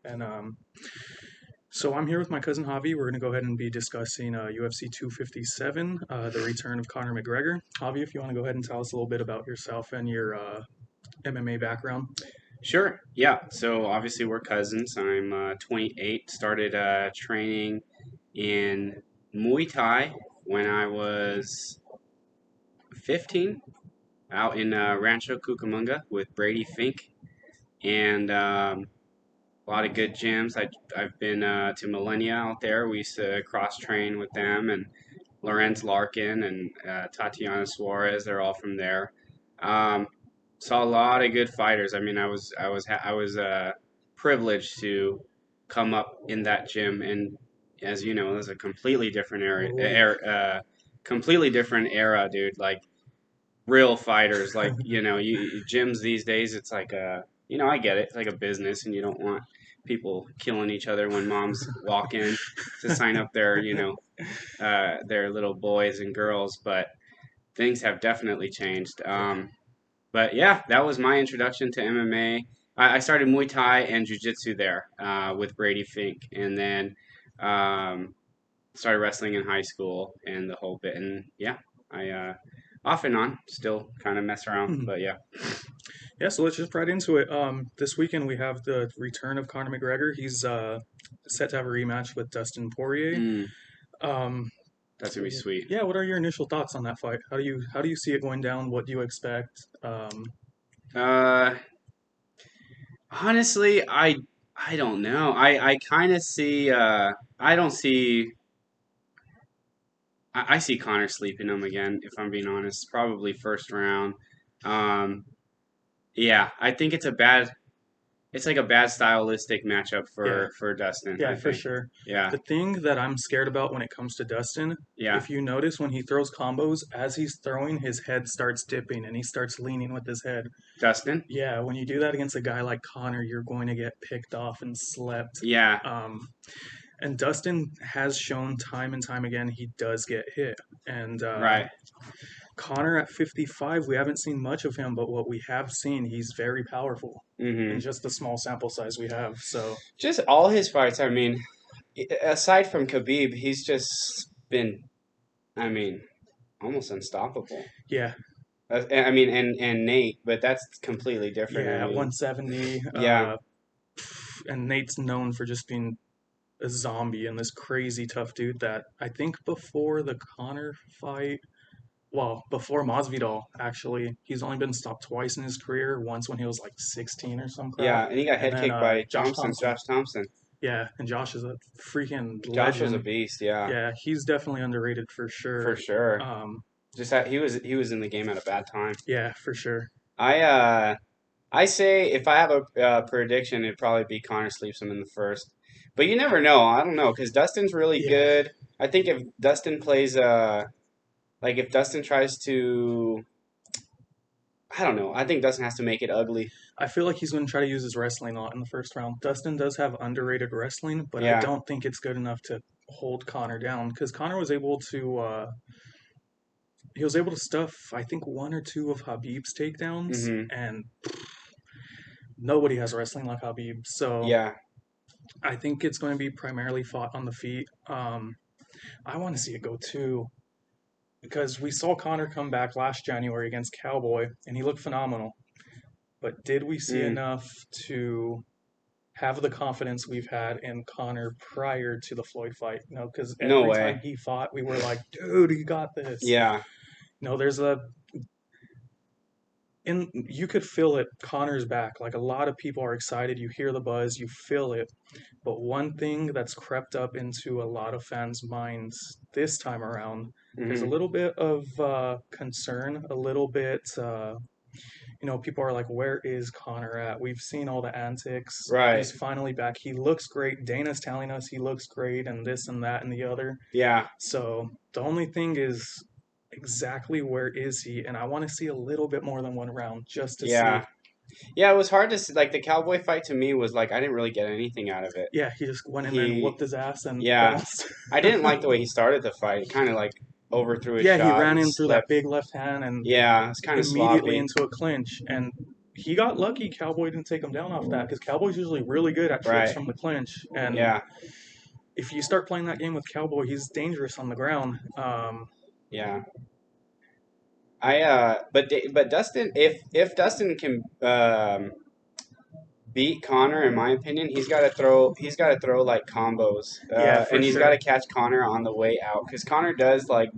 And so I'm here with my cousin Javi. We're going to go ahead and be discussing UFC 257, the return of Conor McGregor. Javi, if you want to go ahead and tell us a little bit about yourself and your MMA background. Sure. Yeah. So obviously we're cousins. I'm 28. Started training in Muay Thai when I was 15 out in Rancho Cucamonga with Brady Fink and a lot of good gyms. I've been to Millennia out there. We used to cross train with them and Lorenz Larkin and Tatiana Suarez. They're all from there. Um, Saw a lot of good fighters. I mean, I was privileged to come up in that gym, and as you know, it was a completely different Ooh. completely different era, dude. Like real fighters, like gyms these days. It's like I get it. It's like a business, and you don't want people killing each other when moms walk in to sign up their little boys and girls, but things have definitely changed. Yeah. But yeah, that was my introduction to MMA. I started Muay Thai and Jiu Jitsu there with Brady Fink, and then um, started wrestling in high school and the whole bit. And yeah, I off and on still kind of mess around, but yeah. Yeah, so let's just right into it. This weekend we have the return of Conor McGregor. He's set to have a rematch with Dustin Poirier. Mm, Um, that's gonna be sweet. yeah, what are your initial thoughts on that fight? How do you see it going down? What do you expect? Uh, Honestly, I don't know. I kind of see. I don't see. I see Connor sleeping him again. If I'm being honest, probably first round. Um, yeah, I think it's a bad. It's like a bad stylistic matchup Yeah, for Dustin. yeah, I for think. sure. Yeah, The thing that I'm scared about when it comes to Dustin, yeah. if you notice when he throws combos, as he's throwing, his head starts dipping and he starts leaning with his head. Dustin. Yeah, when you do that against a guy like Connor, you're going to get picked off and slept. Yeah, Um, and Dustin has shown time and time again he does get hit. And right. Connor at 55, we haven't seen much of him, but what we have seen, he's very powerful in Hmm. just the small sample size we have. So, Just all his fights. I mean, aside from Khabib, he's just been. I mean, almost unstoppable. yeah, I mean, and Nate, but that's completely different. I yeah, at mean, 170. yeah, And Nate's known for just being a zombie and this crazy tough dude that I think before the Connor fight, well, before Masvidal, actually, he's only been stopped twice in his career. Once when he was like 16 or some crap, yeah, and he got and head then kicked by Josh Thompson, Thompson. Josh Thompson. Yeah, and Josh is a freaking Josh was a legend. beast, yeah, Yeah, he's definitely underrated for for sure. sure. Um, Just that he was in the game at a bad time. yeah, for sure. I uh I say if I have a prediction, it'd probably be Connor sleeps him in the first. But you never know. I don't know because Dustin's really Yeah, good. I think if Dustin plays like if Dustin tries to, I don't know. I think Dustin has to make it ugly. I feel like he's going to try to use his wrestling a lot in the first round. Dustin does have underrated wrestling, but I Yeah. don't think it's good enough to hold Connor down because Connor was able to he was able to stuff I think one or two of Habib's takedowns, Hmm. and nobody has wrestling like Habib. So Yeah. I think it's going to be primarily fought on the feet. I want to see it go too because we saw Connor come back last January against Cowboy and he looked phenomenal. But did we see Mm. enough to have the confidence we've had in Connor prior to the Floyd fight? You know, because No every time way. he fought, we were like, dude, he got this. Yeah. You know, there's a and you could feel it. Connor's back. Like a lot of people are excited. You hear the buzz, you feel it. But one thing that's crept up into a lot of fans' minds this time around is a Hmm. little bit of concern, a little bit. People are like, "Where is Connor at?" We've seen all the antics. Right. He's finally back. He looks great. Dana's telling us he looks great, and this and that and the other. Yeah. So the only thing is exactly where is he? And I want to see a little bit more than one round just to see. Yeah. Yeah. It was hard to see. Like the Cowboy fight to me was like I didn't really get anything out of it. Yeah, he just went in there and He, whooped his ass and yeah. bounced. I didn't like the way he started the fight. Kind of like overthrew his Yeah, he shot ran and in through that slept. big left hand and Yeah, it's kind of immediately sloppy. into a clinch. And he got lucky. Cowboy didn't take him down off that because Cowboy's usually really good at flips Right. from the clinch, and Yeah. if you start playing that game with Cowboy, he's dangerous on the ground. Yeah. But Dustin, if Dustin can beat Conor, in my opinion, he's got to throw like combos, Yeah, for and he's got sure. to catch Conor on the way out because Conor does like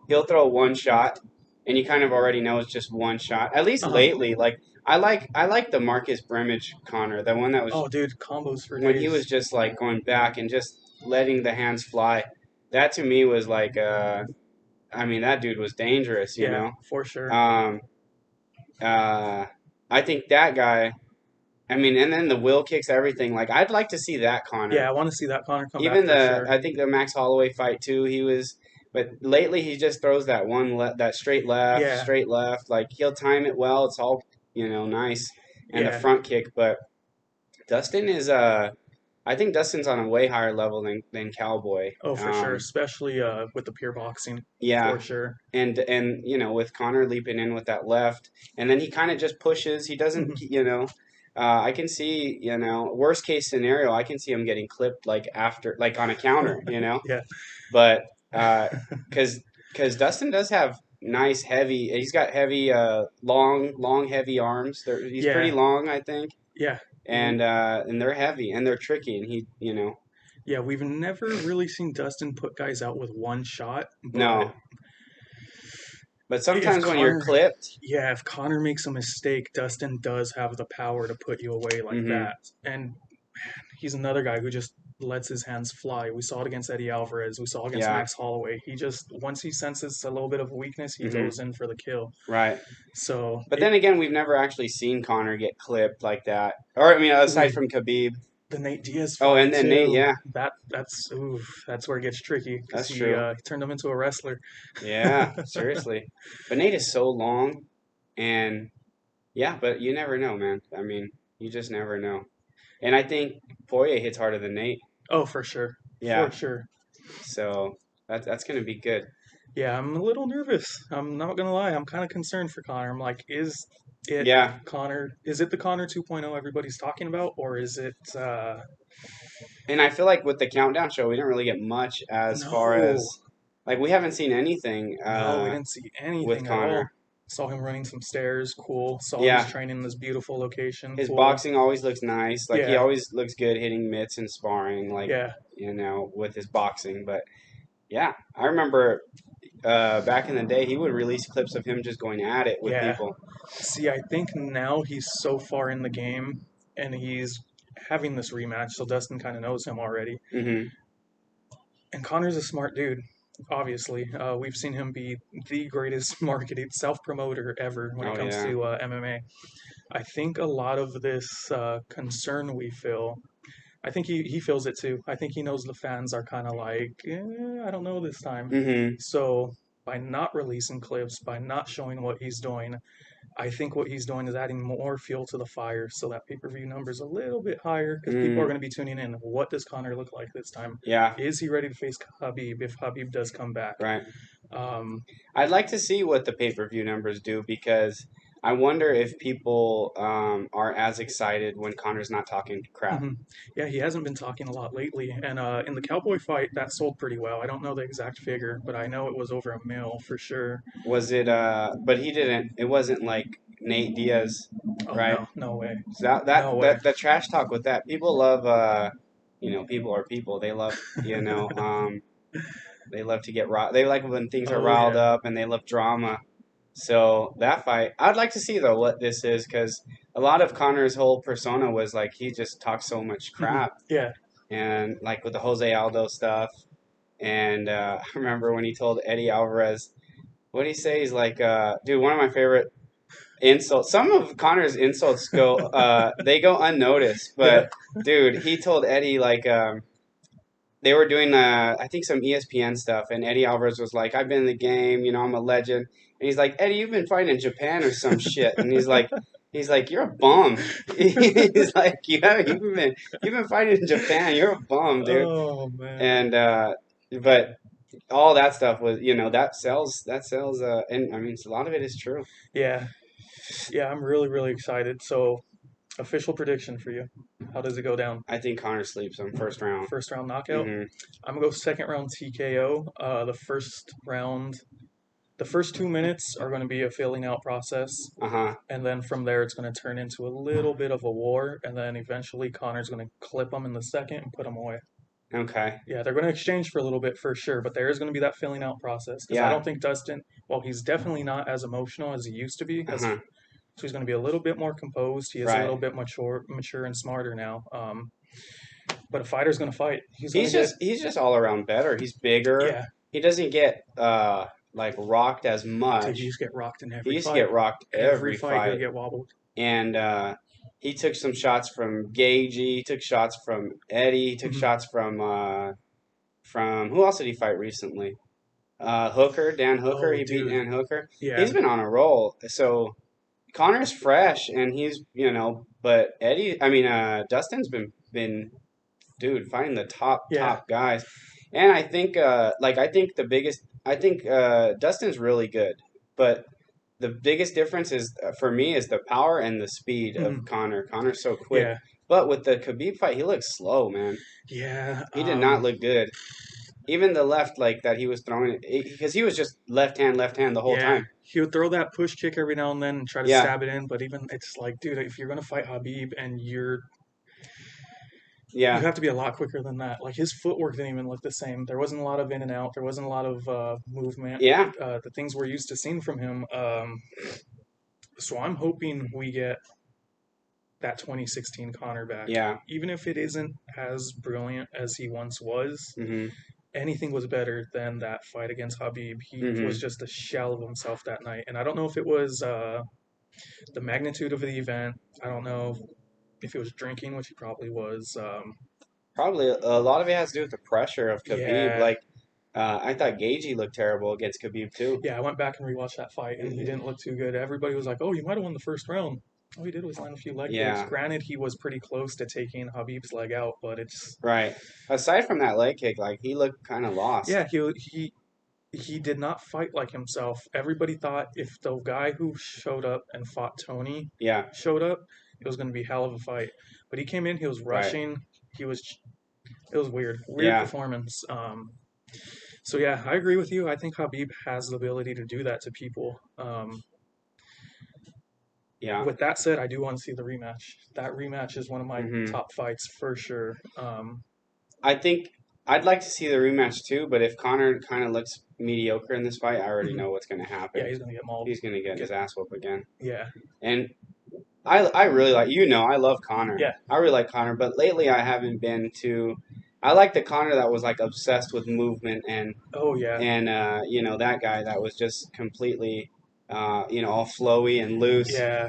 he'll throw one shot, and you kind of already know it's just one shot. At least Uh-huh. lately, like I like the Marcus Brimage Conor, the one that was Oh, dude, combos for when he was days. just like going back and just letting the hands fly. That to me was like, I mean, that dude was dangerous, you Yeah, know. for sure. Um, I think that guy. I mean, and then the will kicks everything. Like, I'd like to see that Connor. Yeah, I want to see that Connor come back Even for sure. I think the Max Holloway fight too. He was, but lately he just throws that that Yeah, straight left. Like he'll time it well. It's all nice, and the yeah. front kick. But Dustin is I think Dustin's on a way higher level than Cowboy. Oh, for sure, especially with the pure boxing, Yeah, for sure. and with Connor leaping in with that left, and then he kind of just pushes. He doesn't, Mhm. I can see, worst case scenario, I can see him getting clipped like after, like on a counter, Yeah, but because Dustin does have nice heavy, he's got heavy, long heavy arms. He's pretty yeah, long, I think, yeah. and they're heavy and they're tricky, and Yeah, we've never really seen Dustin put guys out with one shot, but no, but if sometimes when you're Connor, clipped, yeah, if Connor makes a mistake, Dustin does have the power to put you away like hmm that. And he's another guy who just lets his hands fly. We saw it against Eddie Alvarez. We saw it against yeah, Max Holloway. He just once he senses a little bit of weakness, he hmm goes in for the kill. right. So But then again, we've never actually seen Connor get clipped like that. Or I mean, aside ooh, from Khabib. the Nate Diaz Oh, fight and then Nate, too. yeah, That's where it gets tricky because that's true. he turned him into a wrestler. Yeah, seriously. But Nate is so long, and yeah, but you never know, man. I mean, you just never know. And I think Poirier hits harder than Nate. Oh, for sure, Yeah, for sure. so that's gonna be good. Yeah, I'm a little nervous. I'm not gonna lie. I'm kind of concerned for Connor. I'm like, is it Yeah, Connor? Is it the Connor 2.0 everybody's talking about, or is it? and I feel like with the countdown show, we didn't really get much as far No, as like we haven't seen anything no, we didn't see with anything at all. Connor. Saw him running some stairs. Cool. Saw he's Yeah, training in this beautiful location. his Cool. boxing always looks nice. Like he Yeah, always looks good hitting mitts and sparring, like yeah, with his boxing. But yeah, I remember back in the day, he would release clips of him just going at it with yeah. people. See, I think now he's so far in the game, and he's having this rematch, so Dustin kind of knows him already. hmm And Connor's a smart dude, obviously. We've seen him be the greatest marketed self promoter ever when it Oh comes yeah. to MMA. I think a lot of this concern we feel, I think he feels it too. I think he knows the fans are kind of like, I don't know this time. hmm So by not releasing clips, by not showing what he's doing, I think what he's doing is adding more fuel to the fire so that pay-per-view number's a little bit higher because people are hmm going to be tuning in. What does Connor look like this time? Yeah. Is he ready to face Habib if Habib does come back? Right. Um, I'd like to see what the pay-per-view numbers do because I wonder if people are as excited when Connor's not talking crap. mhm. Yeah, he hasn't been talking a lot lately. And in the Cowboy fight, that sold pretty well. I don't know the exact figure, but I know it was over a mil for sure. Was it? But he didn't. It wasn't like Nate Diaz, Oh, right? no, no way. So that No that way. that the trash talk with that people love. People are people. They love. They love to get riled. They like when things are Oh, riled yeah. up, and they love drama. So that fight, I'd like to see though what this is because a lot of Connor's whole persona was like he just talks so much Mhm. crap, Yeah. and like with the Jose Aldo stuff. And I remember when he told Eddie Alvarez, what did he say? He's like, dude, one of my favorite insults. Some of Connor's insults they go unnoticed, Yeah. but dude, he told Eddie like, they were doing I think some ESPN stuff, and Eddie Alvarez was like, "I've been in the game, I'm a legend." And he's like, "Eddie, you've been fighting in Japan or some shit." And he's like, "You're a bum." He's like, "You've been fighting in Japan. You're a bum, dude." Oh, man. And but all that stuff was, that sells. And I mean, a lot of it is true. Yeah. Yeah, I'm really, really excited. So, official prediction for you. How does it go down? I think Connor sleeps him first round. First round knockout. Hmm. I'm gonna go second round TKO. The first round, the first 2 minutes are going to be a filling out process, Uh-huh. and then from there it's going to turn into a little bit of a war, and then eventually Connor's going to clip him in the second and put him away. Okay. Yeah, they're going to exchange for a little bit for sure, but there is going to be that filling out process because I Yeah. don't think Dustin, well, he's definitely not as emotional as he used to be. Uh-huh. So he's going to be a little bit more composed. He is a Right. little bit mature and smarter now. But a fighter's going to fight. He's just all around better. He's bigger. Yeah, He doesn't get like rocked as dude, he much. used to get rocked in He every used to fight. get rocked Every every fight he'll fight. get wobbled. And he took some shots from Gagey, he took shots from Eddie, he took Mhm. shots from who else did he fight recently? Hooker, Dan Hooker. Oh, He beat dude. Dan Hooker. Yeah. He's been on a roll. So Connor's fresh, and he's but Dustin's been dude fighting the Yeah. top guys, and I think Dustin's really good, but the biggest difference is for me is the power and the speed of Mhm. Connor. Connor's so quick, Yeah. but with the Khabib fight, he looks slow, man. Yeah. He did not look good. Even the left like that he was throwing because he was just left hand the whole Yeah. time. He would throw that push kick every now and then and try to Yeah, stab it in, but even it's like, dude, if you're gonna fight Habib and you yeah, have to be a lot quicker than that. Like his footwork didn't even look the same. There wasn't a lot of in and out. There wasn't a lot of movement. yeah, The things we're used to seeing from him. So I'm hoping we get that 2016 Connor back. yeah. Even if it isn't as brilliant as he once was, Mhm, anything was better than that fight against Habib. He was mhm. just a shell of himself that night. And I don't know if it was the magnitude of the event. I don't know if he was drinking, which he probably was. Probably a lot of it has to do with the pressure of Khabib. Yeah, Like I thought Gagey looked terrible against Khabib too. yeah. I went back and rewatched that fight, and he didn't look too good. Everybody was like, "Oh, you might have won the first round." All he did was land a few leg kicks. Yeah, Granted, he was pretty close to taking Habib's leg out, but it's right. Aside from that leg kick, like he looked kind of lost. yeah. He did not fight like himself. Everybody thought if the guy who showed up and fought Tony Yeah, showed up, it was going to be hell of a fight. But he came in, he was right. rushing. He was it was weird Yeah, performance. So yeah, I agree with you. I think Habib has the ability to do that to people. yeah. With that said, I do want to see the rematch. That rematch is one of my Hmm. top fights for sure. I think I'd like to see the rematch too, but if Connor kind of looks mediocre in this fight, I already Mhm. know what's going to Yeah, happen. he's gonna get mauled. He's going to get Get his ass whooped again. yeah, And I really like I love Connor. yeah. I really like Connor, but lately I haven't been too. I like the Connor that was like obsessed with movement Oh yeah, and that guy that was just completely all flowy and loose. yeah,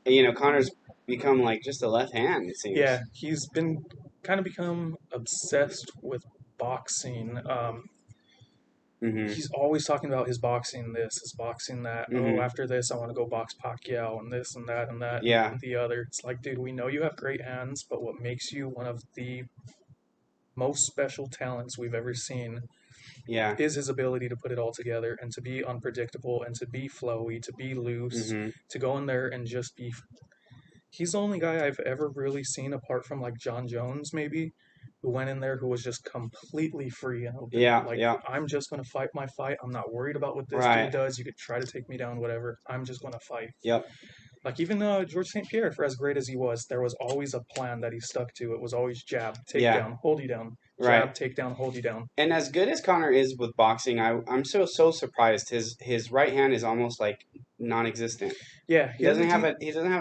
And, Connor's become like just a left hand it yeah. seems. He's been kind of become obsessed with boxing. Mhm. He's always talking about his boxing this, his boxing that. Oh, Mhm. after this, I want to go box Pacquiao and this and that and that Yeah. and the other. It's like, dude, we know you have great hands, but what makes you one of the most special talents we've ever seen Yeah. is his ability to put it all together and to be unpredictable and to be flowy, to be loose, Mhm. to go in there and just be. He's the only guy I've ever really seen, apart from like John Jones, maybe, who went in there who was just completely free and open. Yeah. Like, Yeah. I'm just going to fight my fight. I'm not worried about what this dude Right. does. You could try to take me down, whatever. I'm just going to fight. Yep. Like, even George St. Pierre, for as great as he was, there was always a plan that he stuck to. It was always jab, take Yeah. down, hold you down, Right. jab, take down, hold you down. And as good as Connor is with boxing, I'm so surprised. His right hand is almost like non-existent. Yeah, He doesn't have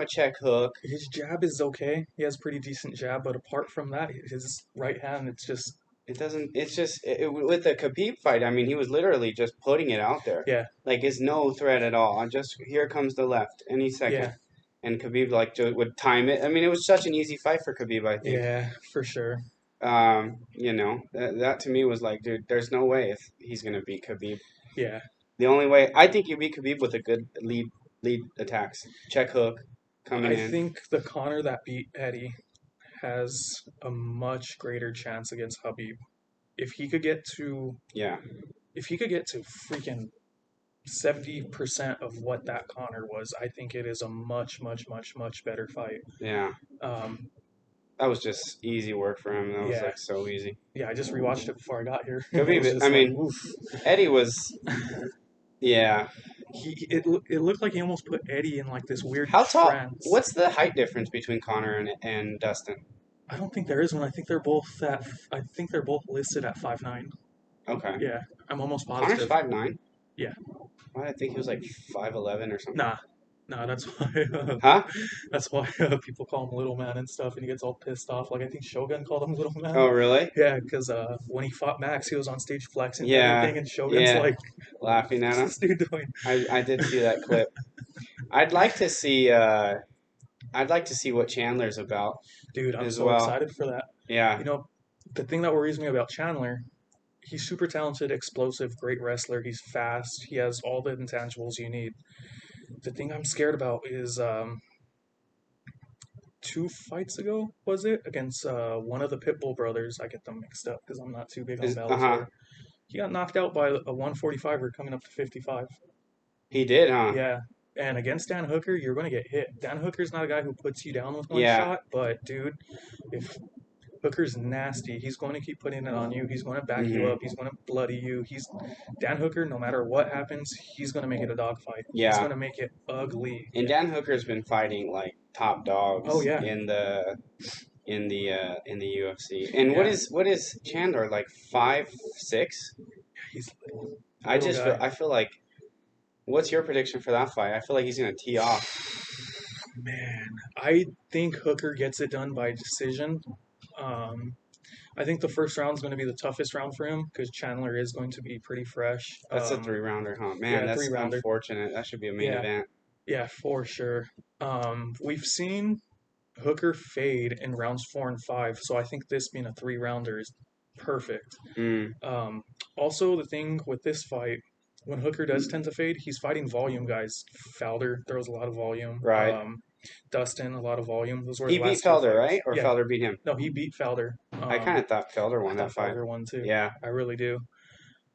a check hook. his jab is okay. He has pretty decent jab, but apart from that, his right hand, it's just It doesn't. It's just with the Khabib fight. I mean, he was literally just putting it out there. yeah, Like it's no threat at all. I just here comes the left any second, yeah, and Khabib like just would time it. I mean, it was such an easy fight for Khabib. I think. yeah, for sure. That to me was like, dude, there's no way if he's gonna beat Khabib. Yeah, The only way I think you beat Khabib with a good lead attacks, check hook, coming I in. think the Connor that beat Eddie has a much greater chance against Habib. If he could get to, Yeah, if he could get to freaking 70% of what that Conor was. I think it is a much, much, much, much better fight. Yeah. Um, That was just easy work for him. That was yeah, like so easy. yeah. I just rewatched it before I got here. It was Khabib, I just like, mean, oof. Eddie was, yeah. It looked like he almost put Eddie in like this weird How tall? trance. What's the height difference between Connor and Dustin? I don't think there is one. I think they're both at. I think they're both listed at 5'9". Okay. Yeah, I'm almost Connor's positive. 5'9"? Yeah. Why did I think he was like 5'11" or something? Nah, that's why. Huh? That's why people call him Little Man and stuff, and he gets all pissed off. Like I think Shogun called him Little Man. Oh, really? Yeah, because when he fought Max, he was on stage flexing and Yeah. everything, and Shogun's Yeah. like, Laughing at "What's him. this dude doing?" I did see that clip. I'd like to see what Chandler's about Dude, I'm as so well. excited for that. Yeah. You know, the thing that worries me about Chandler, he's super talented, explosive, great wrestler. He's fast. He has all the intangibles you need. The thing I'm scared about is 2 fights ago, was it? Against one of the Pitbull brothers. I get them mixed up because I'm not too big on Uh-huh. Bellator. He got knocked out by a 145er coming up to 55. He did, huh? Yeah. And against Dan Hooker, you're going to get hit. Dan Hooker's not a guy who puts you down with one Yeah. shot, but dude, if Hooker's nasty, he's going to keep putting it on you. He's going to back you Mhm. up. He's going to bloody you. He's Dan Hooker. No matter what happens, he's going to make it a dogfight. He's Yeah. going to make it ugly. And Dan Hooker's been fighting like top dogs Oh yeah. in the UFC. And Yeah. what is Chandler like 5'6"? He's little. I feel like, what's your prediction for that fight? I feel like he's gonna tee off. Man, I think Hooker gets it done by decision. I think the first round is going to be the toughest round for him because Chandler is going to be pretty fresh. That's a 3-rounder, huh? Man, yeah, that's 3-rounder. unfortunate. That should be a main Yeah. event. Yeah, for sure. We've seen Hooker fade in rounds 4 and 5, so I think this being a 3-rounder is perfect. Mm. Also, the thing with this fight, when Hooker does tend to fade, he's fighting volume guys. Felder throws a lot of volume. Right. Dustin, a lot of volume. Those were He his beat last two Felder, fights. right? Or Yeah. Felder beat him? No, he beat Felder. I kind of thought Felder won that fight. Felder won too. Yeah. I really do.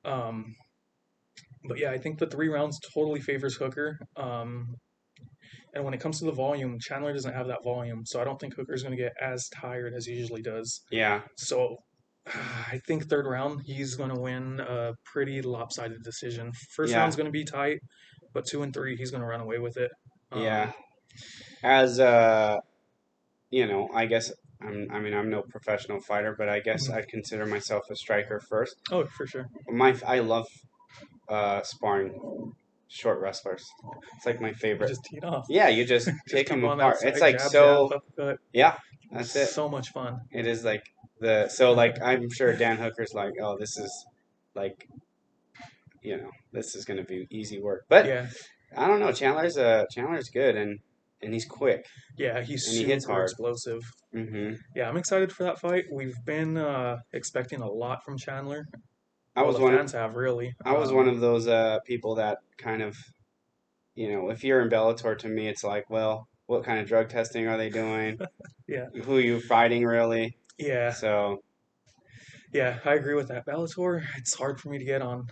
But yeah, I think the 3 rounds totally favors Hooker. And when it comes to the volume, Chandler doesn't have that volume, so I don't think Hooker's going to get as tired as he usually does. Yeah. So I think 3rd round, he's going to win a pretty lopsided decision. First round's going to be tight, but 2 and 3, he's going to run away with it. Yeah. As you know, I guess I'm no professional fighter, but I guess I'd consider myself a striker first. Oh, for sure. I love sparring short wrestlers. It's like my favorite. You just teed off. Yeah, you just take them apart. Side, it's like jab, so. Jab, uppercut. Yeah, that's it. So much fun. It is like like I'm sure Dan Hooker's like, oh, this is like, this is gonna be easy work. But yeah, I don't know. Chandler's good and he's quick. Yeah, he's and super he hits hard. explosive. Mm-hmm. Yeah, I'm excited for that fight. We've been expecting a lot from Chandler. I was one of those people that kind of, if you're in Bellator, to me, it's like, well, what kind of drug testing are they doing? Yeah. Who are you fighting, really? Yeah. So. Yeah, I agree with that. Bellator, it's hard for me to get on.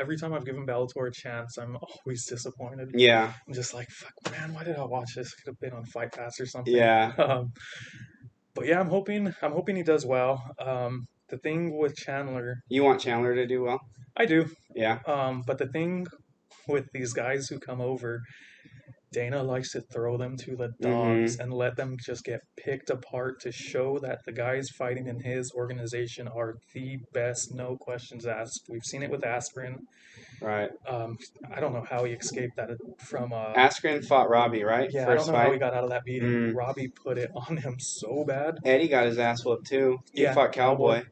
Every time I've given Bellator a chance, I'm always disappointed. Yeah. I'm just like, fuck, man, why did I watch this? Could have been on Fight Pass or something. Yeah. But yeah, I'm hoping he does well. The thing with Chandler, you want Chandler to do well? I do. Yeah. But the thing with these guys who come over, Dana likes to throw them to the dogs and let them just get picked apart to show that the guys fighting in his organization are the best, no questions asked. We've seen it with Askren. Right. I don't know how he escaped that from... Askren fought Robbie, right? Yeah, First I don't know fight. how he got out of that beating. Robbie put it on him so bad. Eddie got his ass whooped, too. He fought Cowboy.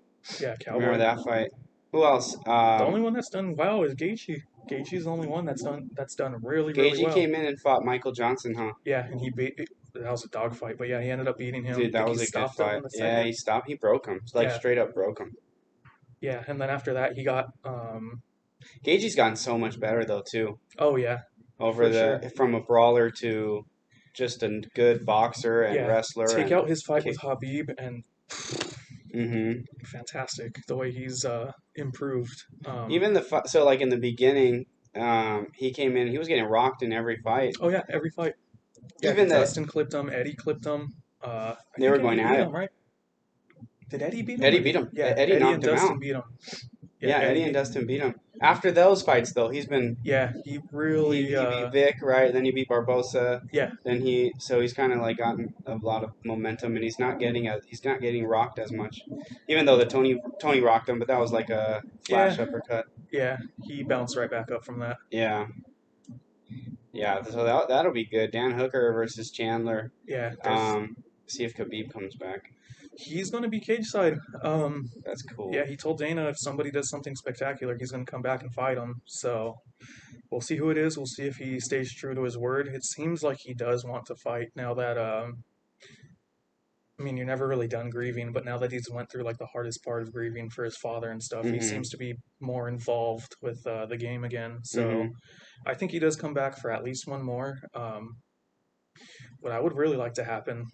Yeah, Cowboy. Remember that fight? Who else? The only one that's done well is Gaethje. Gaethje's the only one that's done really well. Gaethje came in and fought Michael Johnson, huh? Yeah, and that was a dogfight, but yeah, he ended up beating him. Dude, that was a good fight. Yeah, he broke him. Straight up broke him. Yeah, and then after that, he got... Gaethje's gotten so much better, though, too. Oh, yeah. From a brawler to just a good boxer and wrestler. Take out his fight with Habib and... Mm-hmm. Fantastic, the way he's improved. Even in the beginning, he came in. He was getting rocked in every fight. Oh yeah, every fight. Yeah, Even that Dustin clipped him. Eddie clipped him. I they were think going Eddie at beat it. him, right? Did Eddie beat him? Eddie Or beat did him. yeah? Eddie Eddie and knocked him out. Dustin beat him. Yeah, Yeah, Eddie and Dustin beat him. After those fights, though, he's been yeah, he really he beat Vic, right? Then he beat Barbosa. yeah, Then he's kind of like gotten a lot of momentum, and he's not getting rocked as much. Even though the Tony rocked him, but that was like a flash yeah, uppercut. yeah. He bounced right back up from that. Yeah, yeah. So that'll be good. Dan Hooker versus Chandler. Yeah, See if Khabib comes back. he's going to be cage side. That's cool. Yeah, he told Dana if somebody does something spectacular, he's going to come back and fight him. So we'll see who it is. We'll see if he stays true to his word. It seems like he does want to fight now that I mean, you're never really done grieving, but now that he's went through like the hardest part of grieving for his father and stuff, he Mm-hmm. seems to be more involved with the game again. So Mm-hmm. I think he does come back for at least one more. What I would really like to happen,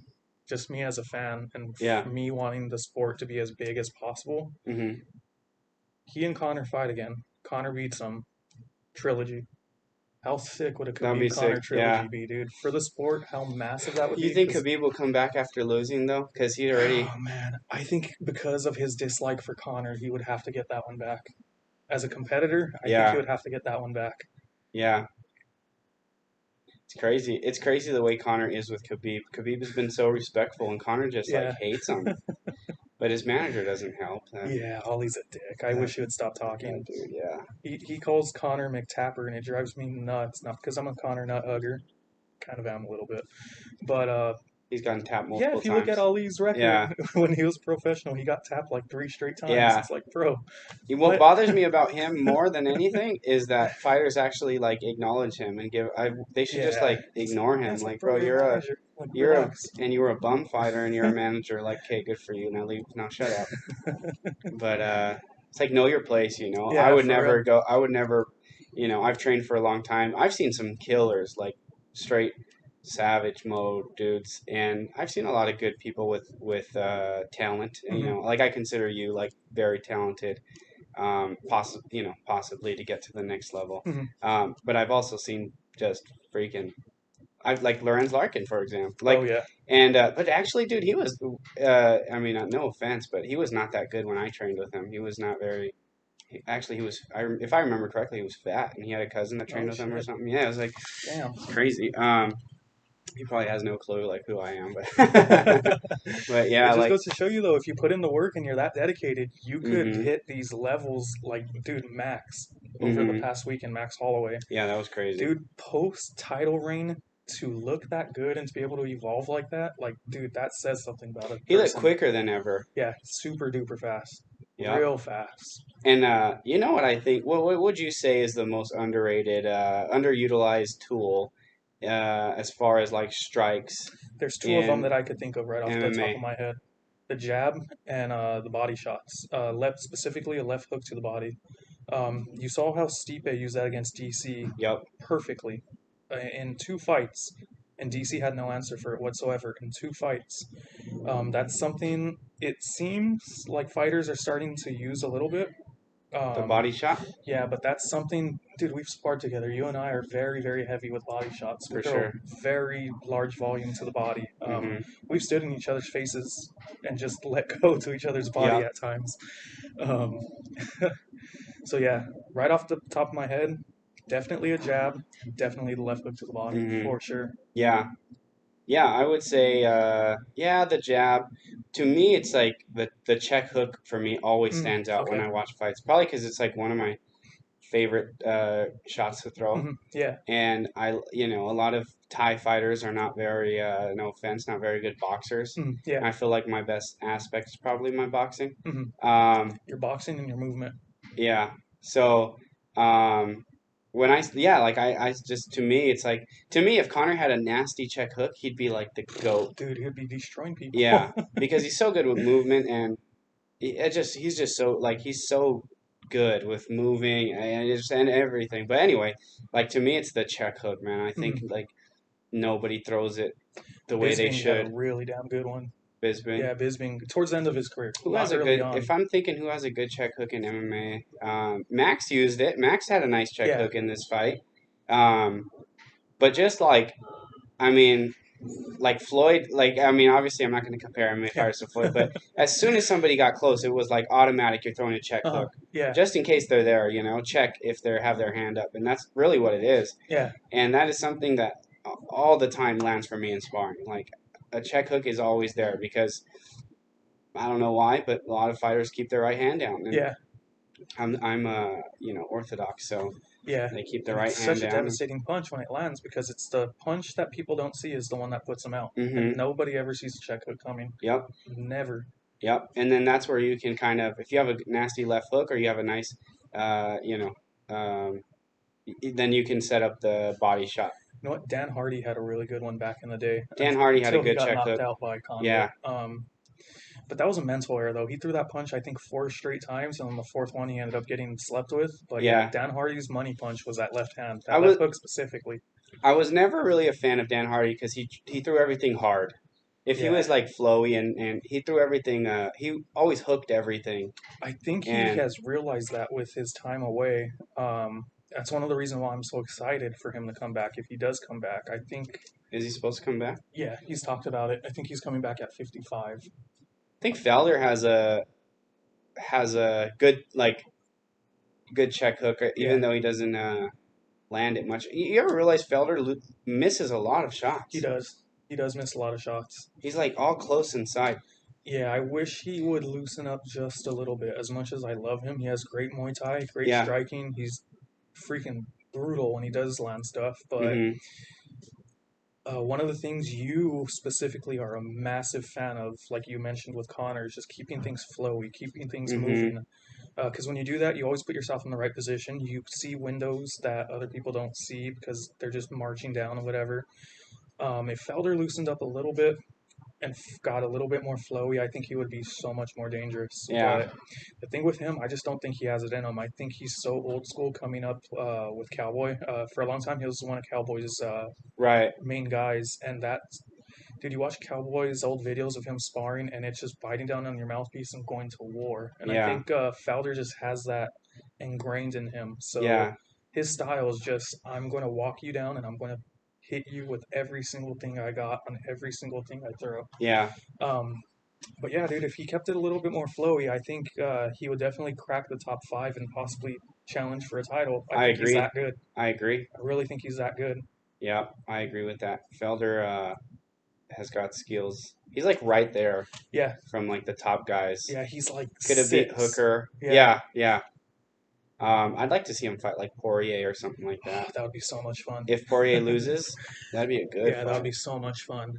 just me as a fan and Yeah. me wanting the sport to be as big as possible, Mm-hmm. he and Connor fight again. Connor beats him. Trilogy. How sick would a That'd be Khabib Connor sick. Yeah. trilogy be, dude? For the sport, how massive that would You be. think Khabib will come back after losing though? Because he already. Oh man, I think because of his dislike for Connor, he would have to get that one back. As a competitor, I think he Yeah. would have to get that one back. Yeah. It's crazy. It's crazy the way Connor is with Khabib. Khabib has been so respectful, and Connor just like Yeah. hates him. But his manager doesn't help. Yeah, Ollie's a dick. I wish he would stop Yeah, talking. dude. Yeah. He calls Connor McTapper, and it drives me nuts. Not because I'm a Connor nut hugger, kind of am a little bit, but He's gotten tapped yeah. multiple If you look times. at Ollie's record Yeah. when he was professional, he got tapped like 3 straight times. Yeah. It's like, bro, What what? bothers me about him more than anything is that fighters actually like acknowledge him and they should just Yeah. like ignore him. It's like, bro, bro, you're a manager. Like, you relax. were a bum fighter and you're a manager. Like, okay, good for you. Now shut up. But it's like know your place. You know, Yeah, I would for never real. go. I would never. You know, I've trained for a long time. I've seen some killers like straight savage mode dudes, and I've seen a lot of good people with talent. And, you Mhm. know, like I consider you like very talented. Possibly to get to the next level. Mhm. But I've also seen just freaking. I've like Lorenz Larkin, for example. Oh Like, yeah. and but actually, dude, he was. I mean, no offense, but he was not that good when I trained with him. He was not very. Actually, he was. If I remember correctly, he was fat, and he had a cousin that trained Oh with him or shit. something. Yeah, it was like Damn. crazy. He probably has no clue like who I am, but but It yeah, just like. goes to show you though, if you put in the work and you're that dedicated, you could Hmm. hit these levels like dude Max over the Hmm. past week in Max Holloway. Yeah, that was crazy. Dude, post title reign to look that good and to be able to evolve like that, like dude, that says something about a He looked person. quicker than ever. Yeah, super duper fast. Yeah. Real fast. And you know what I think? What would you say is the most underrated, underutilized tool as far as like strikes There's two of them in that I could think of right off the top MMA? of my head. The jab and the body shots. Specifically a left hook to the body. You saw how Stipe used that against DC Yep. perfectly in 2 fights, and DC had no answer for it whatsoever in 2 fights. That's something it seems like fighters are starting to use a little bit. The Um, body shot yeah, but that's something, dude. We've sparred together. You and I are very, very heavy with body shots. We for throw sure. very large volume to the body. Hmm. We've stood in each other's faces and just let go to each other's body Yep. at times. Um, so yeah, right off the top of my head, definitely a jab, definitely the left hook to the body Hmm. for sure. Yeah. Yeah, I would say yeah, the jab. To me, it's like the check hook for me always stands out when Okay. I watch fights. Probably because it's like one of my favorite shots to throw. Yeah. And a lot of Thai fighters are not very, no offense, not very good boxers. Yeah. And I feel like my best aspect is probably my boxing. hmm Um, Your boxing and your movement. yeah. So, um, yeah, like I just, to me, if Connor had a nasty check hook, he'd be like the GOAT. Dude, he'd be destroying people. Yeah. Because he's so good with movement and he's just so, like, he's so good with moving and everything. But anyway, like to me, it's the check hook, man. I think like nobody throws it the way they Bisbing had a should. really damn good one. Bisbee. Yeah, Bisping towards the end of his career, Who has not a early good? on. If I'm thinking who has a good check hook in MMA, Max used it. Max had a nice check Yeah, hook in this fight. Um, but just like, I mean, like Floyd, like I mean, obviously I'm not going to compare MMA yeah. fighters to Floyd, but as soon as somebody got close, it was like automatic. You're throwing a check hook, Yeah, just in case they're there. Check if they have their hand up, and that's really what it is. yeah, And that is something that all the time lands for me in sparring. Like a check hook is always there because I don't know why, but a lot of fighters keep their right hand down, and yeah, I'm orthodox, so yeah. they keep their And right it's hand such a down. devastating punch when it lands because it's the punch that people don't see is the one that puts them out, and Mm-hmm. nobody ever sees the check hook coming. Yep. Never. Yep. And then that's where you can kind of, if you have a nasty left hook or you have a nice, uh, you know, um, then you can set up the body shot. You know what? Dan Hardy had a really good one back in the day Dan Hardy had a until he good got check knocked hook. out by Condit. Yeah. But that was a mental error, though. He threw that punch, I think, 4 straight times, and on the fourth one, he ended up getting slept with. But yeah, Yeah. Dan Hardy's money punch was that left hand, I that was left hook specifically. I was never really a fan of Dan Hardy because he threw everything hard. If he Yeah, was like flowy and he threw everything, he always hooked everything. I think he And has realized that with his time away. That's one of the reasons why I'm so excited for him to come back. If he does come back, I think, is he supposed to come back? yeah, he's talked about it. I think he's coming back at 55. I think Felder has a good check hook, Yeah, even though he doesn't land it much. You ever realize Felder misses a lot of he shots? does. He does miss a lot of shots. He's like all close inside. Yeah, I wish he would loosen up just a little bit. As much as I love him, he has great Muay Thai, great Yeah. striking. He's freaking brutal when he does land stuff. But Hmm. one of the things you specifically are a massive fan of, like you mentioned with Connor, is just keeping things flowy, keeping things Hmm. moving. Because when you do that, you always put yourself in the right position. You see windows that other people don't see because they're just marching down or whatever. If Felder loosened up a little bit, and got a little bit more flowy, I think he would be so much more dangerous. Yeah. But the thing with him, I just don't think he has it in him. I think he's so old school coming up with Cowboy. For a long time, he was one of Cowboy's Right. main guys, and that. Dude, you watch Cowboy's old videos of him sparring, and it's just biting down on your mouthpiece and going to war. And I Yeah. think Felder just has that ingrained in him. So Yeah. his style is just, I'm going to walk you down, and I'm going to hit you with every single thing I got on every single thing I throw. Yeah. Um, but yeah, dude, if he kept it a little bit more flowy, I think he would definitely crack the top five and possibly challenge for a title. I I think he's agree. that good. I agree. I really think he's that good. Yeah, I agree with that. Felder has got skills. He's like right there Yeah, from like the top guys. yeah, he's like Could have beat 6. Hooker. Yeah, Yeah, yeah. I'd like to see him fight like Poirier or something like oh, that. that would be so much fun. If Poirier loses, that'd be a good Yeah, that would fight. be so much fun.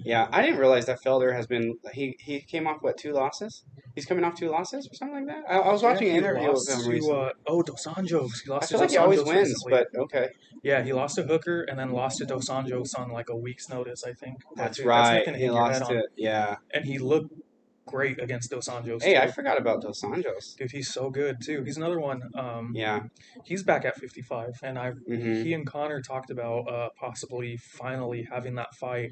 Yeah, I didn't realize that Felder has been. He came off what, 2 losses? He's coming off 2 losses or something like that. I was Yeah, watching an he interview of lost him to recently. Dos Anjos. He I lost to feel like Dos he always Anjos wins, recently. but okay. Yeah, he lost to Hooker and then lost to Dos Anjos on like a week's notice, I think. But That's dude, that's right. nothing to He hang your head lost on. to, yeah. And he looked great against Dos Anjos Hey, I too. forgot about Dos Anjos. Dude, he's so good too. He's another one. Yeah. He's back at 55, and Hmm. he and Connor talked about possibly finally having that fight,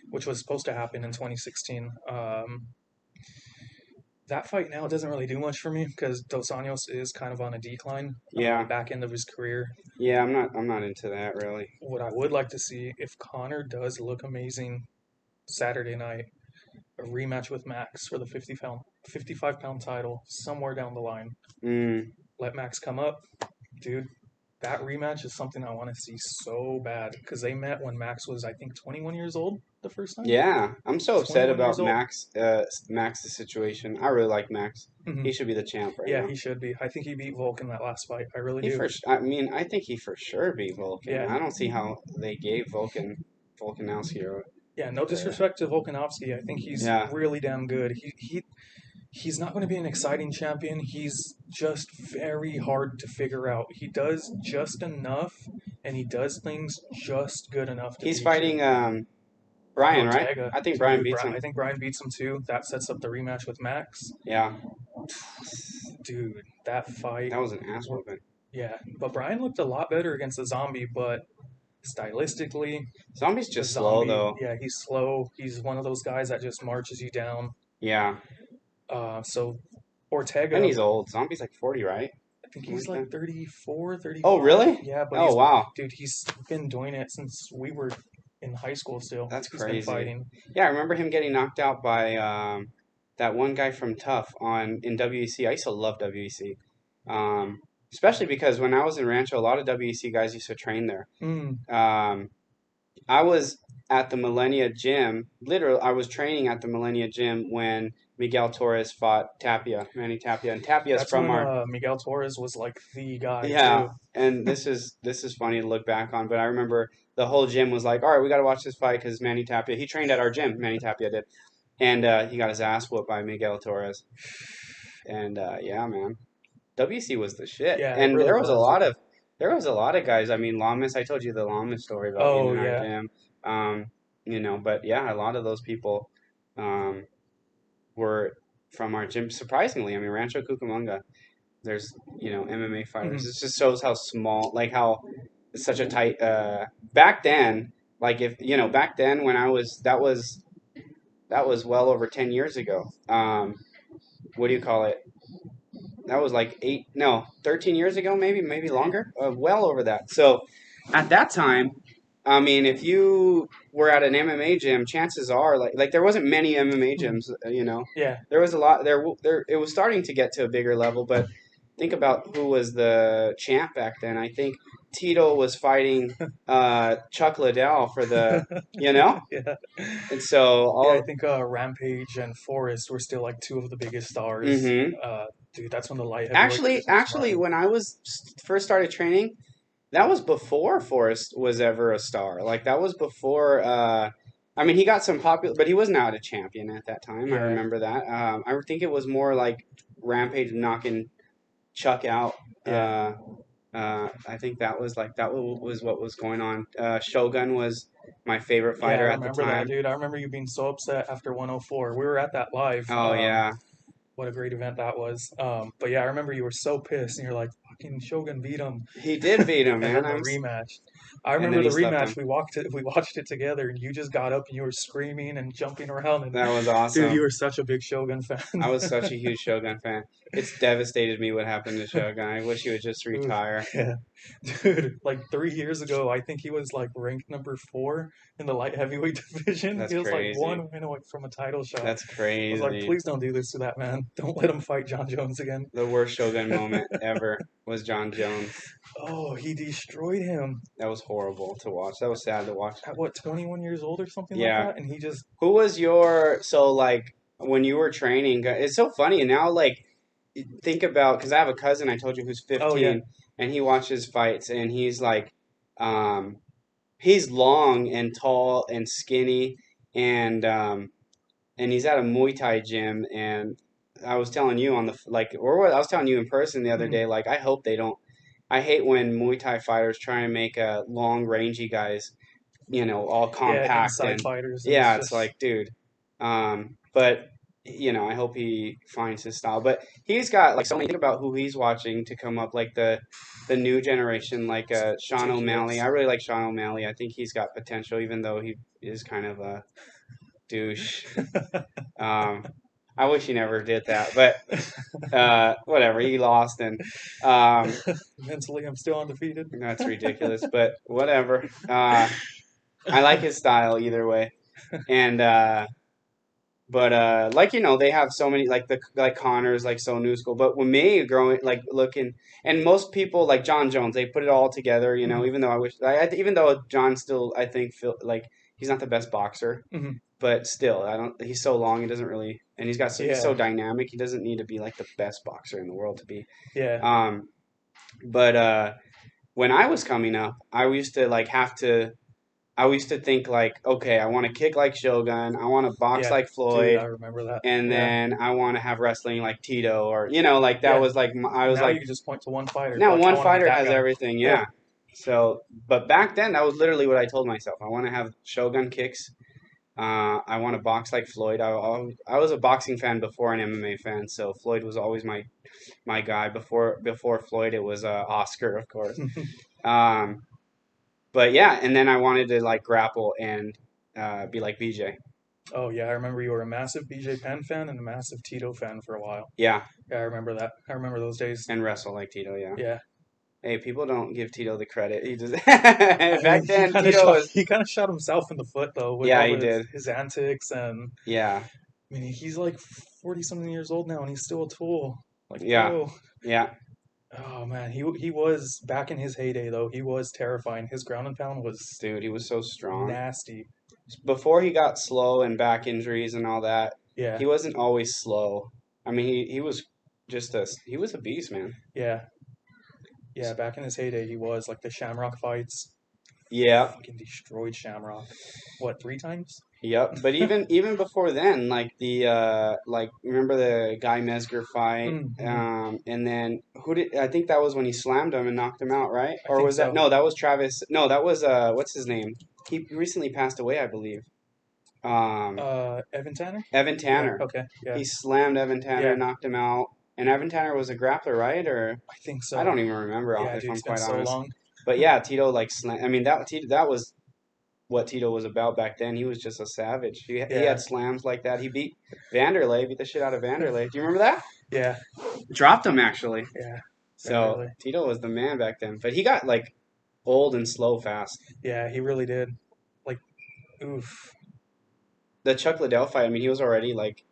which was supposed to happen in 2016. That fight now doesn't really do much for me because Dos Anjos is kind of on a decline, Yeah. back end of his career. Yeah, I'm not into that really. What I would like to see if Connor does look amazing Saturday night, a rematch with Max for the 55 pound title somewhere down the line. Mm. Let Max come up, dude. That rematch is something I want to see so bad because they met when Max was, I think, 21 years old the first time. Yeah, I'm so upset 21 years about old. Max's situation. I really like Max. Hmm. He should be the champ right Yeah, now. he should be. I think he beat Volk in that last fight. I really He do. for I mean, I think he for sure beat Vulcan. Yeah, I don't see how they gave Volkanovski or yeah. No the disrespect to Volkanovski. I think he's yeah. really damn good. He's not going to be an exciting champion. He's just very hard to figure out. He does just enough, and he does things just good enough to He's beat fighting you. Brian, right? Ortega, I think Brian dude, beats him. I think Brian beats him too. That sets up the rematch with Max. Yeah, Dude, that fight. that was an ass whooping. Yeah, but Brian looked a lot better against the zombie. But stylistically. Zombie's The just slow zombie, though. yeah, he's slow. He's one of those guys that just marches you down. Yeah, So and Ortega, he's old. Zombie's like 40, right? I think Something he's like like that. 34, Oh, 35. really? Yeah, but Oh, wow. he's been doing it since we were in high school still. That's He's been crazy. fighting. Yeah, I remember him getting knocked out by that one guy from Tough in WEC. I used to love WEC, um, especially because when I was in Rancho, a lot of WEC guys used to train there. Mm, Um, I was at the Millennia Gym. Literally, I was training at the Millennia Gym when Miguel Torres fought Tapia, Manny Tapia, and Tapia's that's from when our Miguel Torres was like the guy yeah. too. And this is funny to look back on, but I remember the whole gym was like, "All right, we got to watch this fight because Manny Tapia. He trained at our gym. Manny Tapia did, and he got his ass whooped by Miguel Torres. And yeah, man, WC was the shit. Yeah, it And really was. there was a lot of guys. I mean, Lamas. I told you the Lamas story about being Oh in our yeah. gym. Um, but yeah, a lot of those people um, were from our gym. Surprisingly, I mean, Rancho Cucamonga. There's MMA fighters. Mhm. It just shows how small, like how it's such a tight. Back then, like if back then when I was that was well over 10 years ago. What do you call it? That was like 13 years ago, maybe longer, well over that. So at that time, I mean, if you were at an MMA gym, chances are like there wasn't many MMA Mhm. gyms, Yeah. there was a lot there. It was starting to get to a bigger level, but think about who was the champ back then. I think Tito was fighting Chuck Liddell for the, you know, Yeah. and so Yeah, I all. think Rampage and Forrest were still like two of the biggest stars. hmm Dude, that's when the light heavyweight Actually, division was running. when I was first started training, that was before Forrest was ever a star. Like that was before. I mean, he got some popular, but he wasn't out a champion at that time. I Yeah. remember that. I think it was more like Rampage knocking Chuck out. Yeah. I think that was what was going on. Shogun was my favorite Yeah, I fighter at the remember that, time. dude. I remember you being so upset after 104. We were at that live. Oh yeah, What a great event that was. But yeah, I remember you were so pissed and you're like, fucking Shogun beat him. he did beat him, And man. then the rematch. I And then remember he the slept rematch. him. We watched it together and you just got up and you were screaming and jumping around and That was dude, you awesome. were such a big Shogun fan. I was such a huge Shogun fan. It's devastated me what happened to Shogun. I wish he would just Oof, retire. yeah. Dude, like 3 years ago, I think he was like ranked number 4 in the light heavyweight division. That's He was like crazy. one win away from a title shot. That's I was like, crazy. please don't do this to that man. Don't let him fight John Jones again. The worst Shogun moment ever was John Jones. Oh, he destroyed him That was horrible to watch. That was sad to watch. at what, 21 years old or something like Yeah. that? And he just, Who was like when you were training? It's so funny and now like think about because I have a cousin I told you who's oh yeah, 15 and he watches fights and he's like um he's long and tall and skinny and he's at a Muay Thai gym and I was telling you on the like or what I was telling you in person the other mhm. day like I hope they don't. I hate when Muay Thai fighters try and make long rangy guys all Yeah, compact inside and fighters, and it's yeah, it's just, like, dude. But I hope he finds his style. But he's got like so many. Think about who he's watching to come up, like the new generation, like it's Sean O'Malley. ridiculous. I really like Sean O'Malley. I think he's got potential, even though he is kind of a douche. Um, I wish he never did that, but whatever. He lost, and um, Mentally, I'm still undefeated. that's ridiculous. But whatever. I like his style either way, and but like they have so many like the like Connor's like so new school. But when me growing like looking and most people like John Jones, they put it all together. Mhm, Even though even though John still I think feel like he's not the best boxer, mhm. but still I don't. He's so long, he doesn't really, and he's so Yeah, dynamic. He doesn't need to be like the best boxer in the world to be. yeah, Um, but when I was coming up, I used to think like, okay, I want to kick like Shogun, I want to box yeah. like Dude, Floyd, I remember that. and Yeah, then I want to have wrestling like Tito, or like that yeah. was like I was Now you like, can just point to one fighter. now Like, I one want to be fighter that has guy. everything, Yeah. yeah. So, but back then that was literally what I told myself. I want to have Shogun kicks. I want to box like Floyd. I was a boxing fan before an MMA fan, so Floyd was always my guy. Before Floyd, it was Oscar, of course. Um, But yeah, and then I wanted to like grapple and be like BJ. Oh yeah, I remember you were a massive BJ Penn fan and a massive Tito fan for a while. Yeah, Yeah, I remember that. I remember those days. and wrestle like Tito. Yeah. Yeah. Hey, people don't give Tito the credit. He just I mean, back then Tito was. he kind of shot himself in the foot though with Yeah, all he did. his antics, and Yeah, I mean he's like 40 something years old now and he's still a tool. Like, yeah, bro. yeah. Oh man, he was back in his heyday though. He was terrifying. His ground and pound was Dude, he was so strong. nasty. Before he got slow and back injuries and all that, Yeah. he wasn't always slow. I mean, he was just he was a beast, man. Yeah. Yeah, back in his heyday he was like the Shamrock fights. Yeah, Fucking destroyed Shamrock. What, 3 times? yep. But even before then, like the like remember the Guy Mesger fight, Mm-hmm. and then who did I think that was when he slammed him and knocked him out, right? I Or think was that so. no? That was Travis. No, that was what's his name? He recently passed away, I believe. Um, Evan Tanner? Evan Yeah, Tanner. okay. Yeah. He slammed Evan Tanner, Yeah, knocked him out, and Evan Tanner was a grappler, right? Or I think I so. don't even remember Yeah, if dude, I'm it's been quite so honest. long. But yeah, Tito like slam. I mean that was what Tito was about back then. He was just a savage. He Yeah. had slams like that. He beat Vanderlei, beat the shit out of Vanderlei. Do you remember that? Yeah, Dropped him actually. yeah. So Vanderlei. Tito was the man back then. But he got like old and slow fast. Yeah, he really did. Like, oof. The Chuck Liddell fight, I mean, he was already like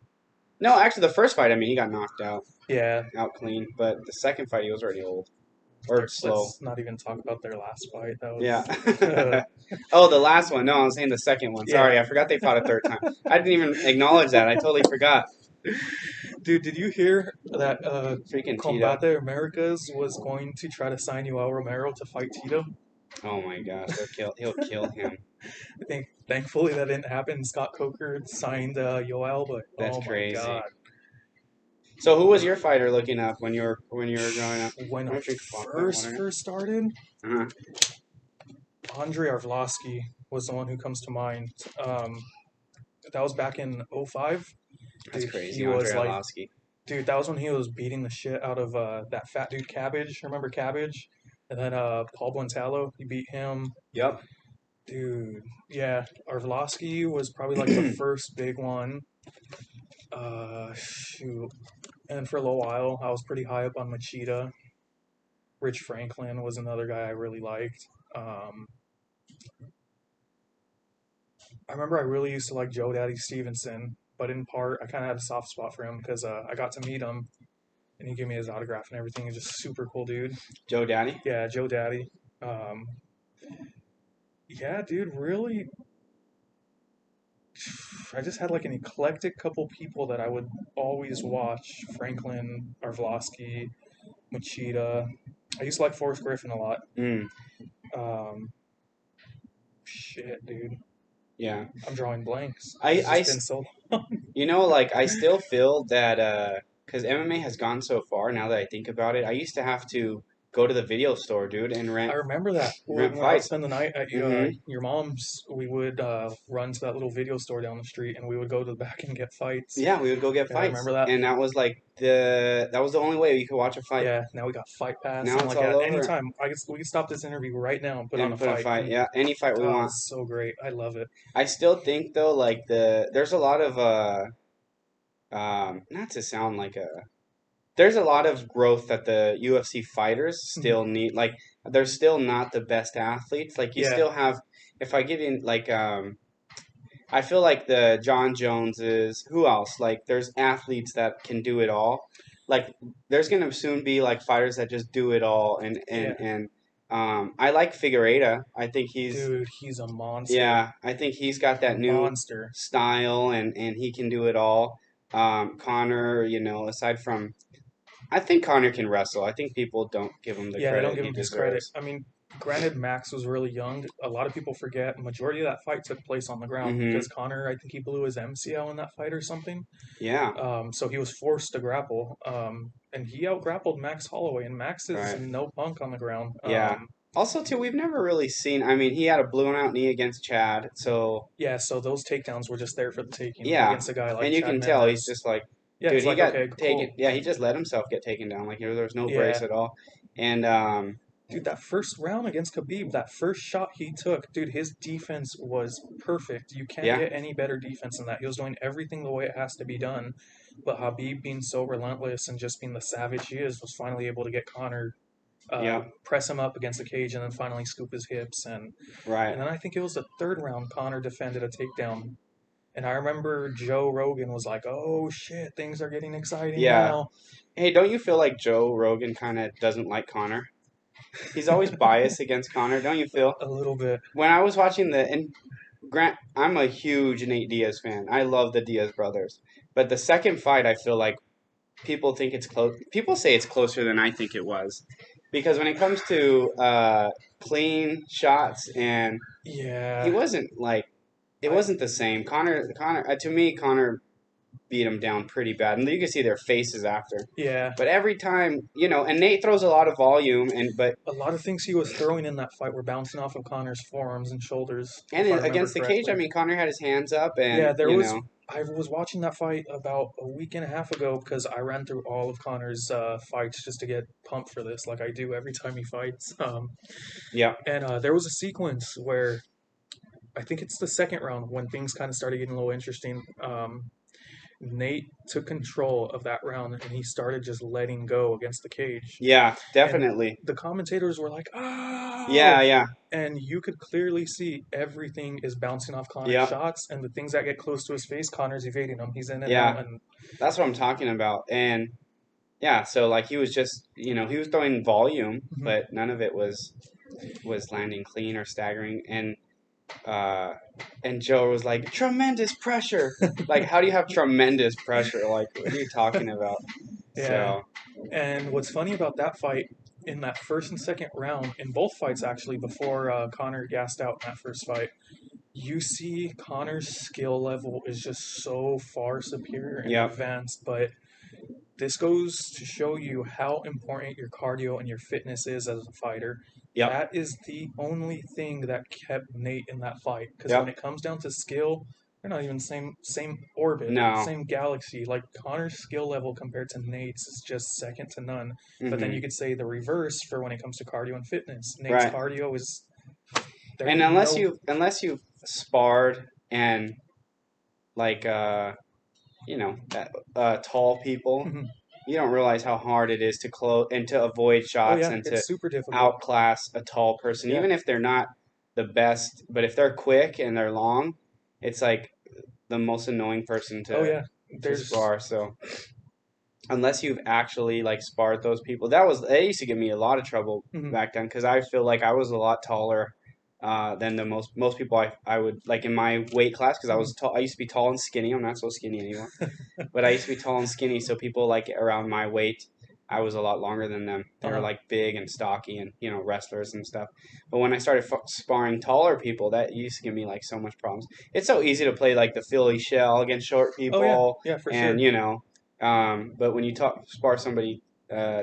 no, actually the first fight, I mean, he got knocked Yeah, out clean. But the second fight, he was already old or slow. let's not even talk about their last fight. That Yeah. was, Oh, the last one. No, I was saying the second one. yeah. Sorry, I forgot they fought a third time. I didn't even acknowledge that. I totally forgot. Dude, did you hear that Freaking Tito. Combate Americas was going to try to sign Yoel Romero to fight Tito? Oh my gosh, he'll kill him. I think thankfully that didn't happen. Scott Coker signed Yoel, but That's oh my crazy. god. So who was your fighter looking up when you were growing up? When Why I don't you fuck that first water? first started, Uh-huh. Andrei Arvlovsky was the one who comes to mind. That was back in '05. That's Dude, crazy. he was Andre like, Arlovsky. dude, that was when he was beating the shit out of that fat dude Cabbage. Remember Cabbage? And then Paul Buentello, he beat him. Yep. Dude, yeah, Arvlovsky was probably like the first big one. Shoot. And for a little while, I was pretty high up on Machida. Rich Franklin was another guy I really liked. I remember I really used to like Joe Daddy Stevenson, but in part, I kind of had a soft spot for him because I got to meet him and he gave me his autograph and everything. He's just super cool dude. Joe Daddy. Yeah, Joe Daddy. Um, yeah, dude, really. I just had like an eclectic couple people that I would always watch. Franklin, Arvlovsky, Machida. I used to like Forrest Griffin a lot. Mm. Um, shit, dude. Yeah. I'm drawing blanks. I It's been so long. You know, like I still feel that because MMA has gone so far now that I think about it. I used to have to go to the video store, dude, and I remember that rent when I would fights. spend the night at hmm your mom's. We would run to that little video store down the street, and we would go to the back and get fights. Yeah, we would go get Yeah, I fights, remember that. and that was like that was the only way you could watch a fight. Yeah, now we got Fight Pass. Now And it's like all at over. any time, we can stop this interview right now and put on And a put a fight. fight. And, Yeah, any fight we God, want. it's so great. I love it. I still think though, like there's a lot of not to sound like there's a lot of growth that the UFC fighters still need. Like they're still not the best athletes. Like you Yeah. still have. If I get in, like I feel like the John Joneses. Who else? Like there's athletes that can do it all. Like there's gonna soon be like fighters that just do it all. And I like Figueiredo. I think Dude, he's a monster. yeah. I think he's got that new Monster. style and he can do it all. Connor, you know, aside from I think Connor can wrestle. I think people don't give him the Yeah, they credit don't give he him his credit. deserves. I mean, granted, Max was really young. A lot of people forget. Majority of that fight took place on the ground hmm because Connor, I think he blew his MCL in that fight or something. Yeah, So he was forced to grapple. And he out grappled Max Holloway, and Max is right. no punk on the ground. Yeah. Also, too, we've never really seen. I mean, he had a blown out knee against Chad, so Yeah, so those takedowns were just there for the taking yeah, against a guy like and you Chad can tell he's Mendes. just like, Yeah, dude, he's he like, got okay, taken. cool. Yeah, he just let himself get taken down. Like there was no Yeah, brace at all, and Dude, that first round against Khabib, that first shot he took, dude, his defense was perfect. You can't Yeah, get any better defense than that. He was doing everything the way it has to be done. But Khabib, being so relentless and just being the savage he is, was finally able to get Conor, yeah, press him up against the cage, and then finally scoop his hips. right. And then I think it was the third round, Conor defended a takedown. And I remember Joe Rogan was like, "Oh shit, things are getting exciting Yeah. now." Hey, don't you feel like Joe Rogan kind of doesn't like Connor? He's always biased against Connor, don't you feel? A little bit. When I was watching and Grant, I'm a huge Nate Diaz fan. I love the Diaz brothers. But the second fight, I feel like people think it's close. People say it's closer than I think it was, because when it comes to clean shots, and he Yeah, wasn't like it I wasn't the same. Connor, to me, Connor beat him down pretty bad, and you can see their faces after. yeah. But every time, and Nate throws a lot of volume, but A lot of things he was throwing in that fight were bouncing off of Connor's forearms and shoulders, and if I remember against the cage, I correctly. mean, Connor had his hands up, Yeah, and there was. I was watching that fight about a week and a half ago because I ran through all of Connor's fights just to get pumped for this, like I do every time he fights. yeah, And there was a sequence where I think it's the second round when things kind of started getting a little interesting. Nate took control of that round and he started just letting go against the cage. yeah, And definitely, the commentators were like, "Oh!" yeah, yeah, And you could clearly see everything is bouncing off Connor's yeah, shots, and the things that get close to his face, Connor's evading them. He's in and yeah. out, and That's what I'm talking about, and yeah, so like he was just, he was throwing volume, mhm. but none of it was landing clean or staggering, uh, and Joe was like, tremendous pressure. Like, how do you have tremendous pressure? Like, what are you talking about? Yeah. So, And what's funny about that fight, in that first and second round, in both fights actually, before Connor gassed out in that first fight, you see Connor's skill level is just so far superior and yep, advanced, but this goes to show you how important your cardio and your fitness is as a fighter. yep, That is the only thing that kept Nate in that fight. Because when yep. it comes down to skill, they're not even same orbit, No. same galaxy. Like Connor's skill level compared to Nate's is just second to none. But then Hmm. you could say the reverse for when it comes to cardio and fitness. Nate's Right. cardio is there And ain't no. unless you've sparred and like tall people, you don't realize how hard it is to close and to avoid Oh shots yeah, and to it's super difficult. outclass a tall person, Yeah. even if they're not the best. But if they're quick and they're long, it's like the most annoying person Oh to yeah. There's spar. So unless you've actually like sparred those people, that used to give me a lot of trouble mhm. back then because I feel like I was a lot taller than the most people I would like in my weight class because I was tall. I used to be tall and skinny. I'm not so skinny anymore, but I used to be tall and skinny. So people like around my weight, I was a lot longer than them. They were Uh-huh. like big and stocky and wrestlers and stuff. But when I started sparring taller people, that used to give me like so much problems. It's so easy to play like the Philly shell against short Oh yeah, people, yeah for and sure. but when you spar somebody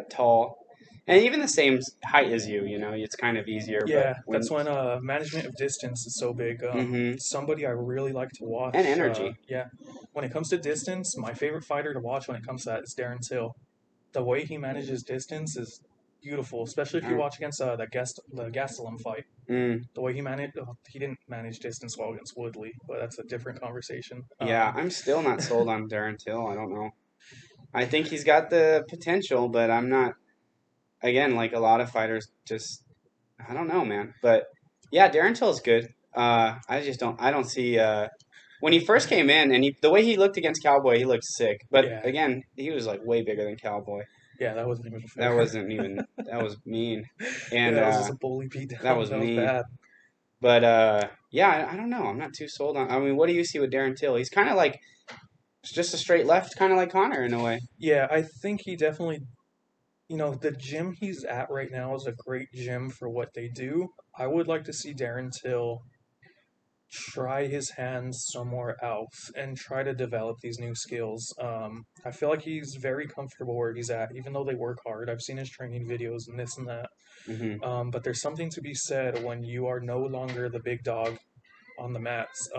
tall, and even the same height as you, it's kind of easier. But Yeah, when that's when management of distance is so big. hmm Somebody I really like to and watch. energy, Yeah, when it comes to distance, my favorite fighter to watch when it comes to that is Darren Till. The way he manages distance is beautiful, especially if you uh, watch against the Gastelum fight. mm, The way he didn't manage distance well against Woodley, but that's a different conversation. yeah, I'm still not sold on Darren Till. I don't know. I think he's got the potential, but I'm not. Again, like a lot of fighters, just I don't know, man. But yeah, Darren Till's good. I just don't. I don't see. When he first came in, and the way he looked against Cowboy, he looked sick. But Yeah, again, he was like way bigger than Cowboy. yeah, that wasn't even That fair. wasn't even. That was mean, Yeah, and that was just a bully beat that down. was That was mean. bad. But yeah, I don't know. I'm not too sold on. I mean, what do you see with Darren Till? He's kind of like just a straight left, kind of like Connor in a way. Yeah, I think he definitely the gym he's at right now is a great gym for what they do. I would like to see Darren Till try his hands somewhere else and try to develop these new skills. I feel like he's very comfortable where he's at, even though they work hard. I've seen his training videos and this and that. Hmm. But there's something to be said when you are no longer the big dog on the mats.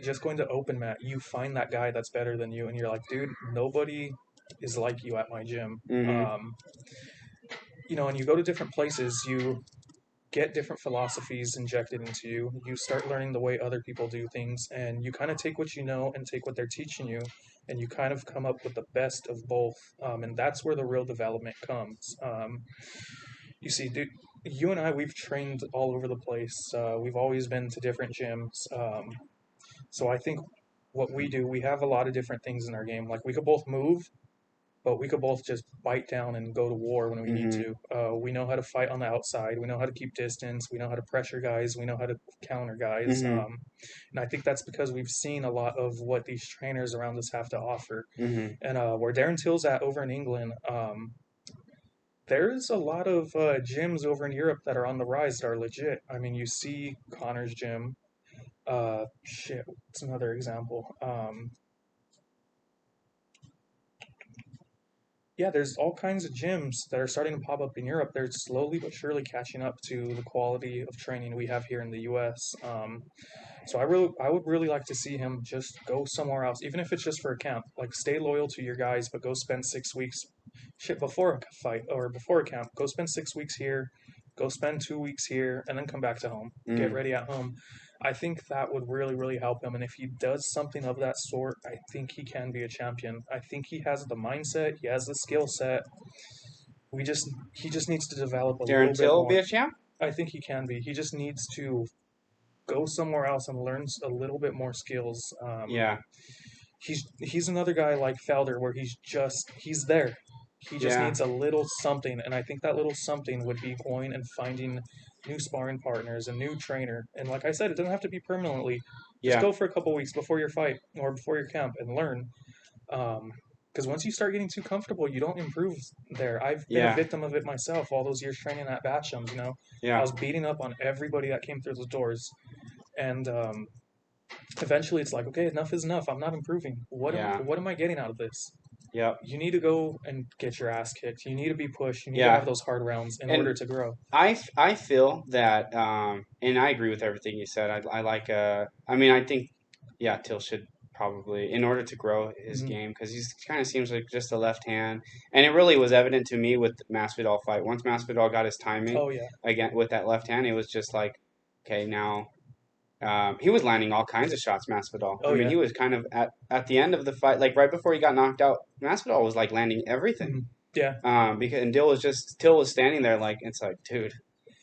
Just going to open mat, you find that guy that's better than you, and you're like, dude, nobody is like you at my gym. Hmm. and you go to different places, you get different philosophies injected into you. You start learning the way other people do things, and you kind of take what you know and take what they're teaching you, and you kind of come up with the best of both. And that's where the real development comes. You see, dude, you and I, we've trained all over the place. We've always been to different gyms. So I think what we do, we have a lot of different things in our game. Like we could both move, but we could both just bite down and go to war when we need Mm-hmm. to. We know how to fight on the outside. We know how to keep distance. We know how to pressure guys. We know how to counter guys. Mm-hmm. And I think that's because we've seen a lot of what these trainers around us have to offer. Mm-hmm. And where Darren Till's at over in England, there's a lot of gyms over in Europe that are on the rise that are legit. I mean, you see Connor's gym. Shit, what's another example? Yeah, there's all kinds of gyms that are starting to pop up in Europe. They're slowly but surely catching up to the quality of training we have here in the U.S. So I would really like to see him just go somewhere else, even if it's just for a camp. Like, stay loyal to your guys, but go spend 6 weeks, shit, before a fight or before a camp. Go spend 6 weeks here, go spend 2 weeks here, and then come back to home. Get Mm. ready at home. I think that would really, really help him. And if he does something of that sort, I think he can be a champion. I think he has the mindset, he has the skill set. He just needs to develop a Darren little bit Till will be more. a champ? I think he can be. He just needs to go somewhere else and learn a little bit more skills. Yeah. He's another guy like Felder where he's there. He just Yeah. needs a little something, and I think that little something would be going and finding new sparring partners, a new trainer, and like I said, it doesn't have to be permanently. Just Yeah. go for a couple weeks before your fight or before your camp and learn. Because once you start getting too comfortable, you don't improve there. I've been a Yeah. victim of it myself. All those years training at Bashams, I Yeah. was beating up on everybody that came through the doors, and eventually it's like, okay, enough is enough. I'm not improving. Yeah. What am I getting out of this? Yep. You need to go and get your ass kicked. You need to be pushed. You need to Yeah. have those hard rounds in order And to grow. I feel that, and I agree with everything you said. I like, I mean, I think, yeah, Till should probably, in order to grow his Mhm. game, because he's kind of seems like just a left hand. And it really was evident to me with the Masvidal fight. Once Masvidal got his timing Oh yeah. again with that left hand, it was just like, okay, now he was landing all kinds of shots, Masvidal. I Oh mean, yeah. he was kind of at the end of the fight, like right before he got knocked out, Masvidal was like landing everything. Mhm. Yeah. Because and Till was standing there like it's like, dude,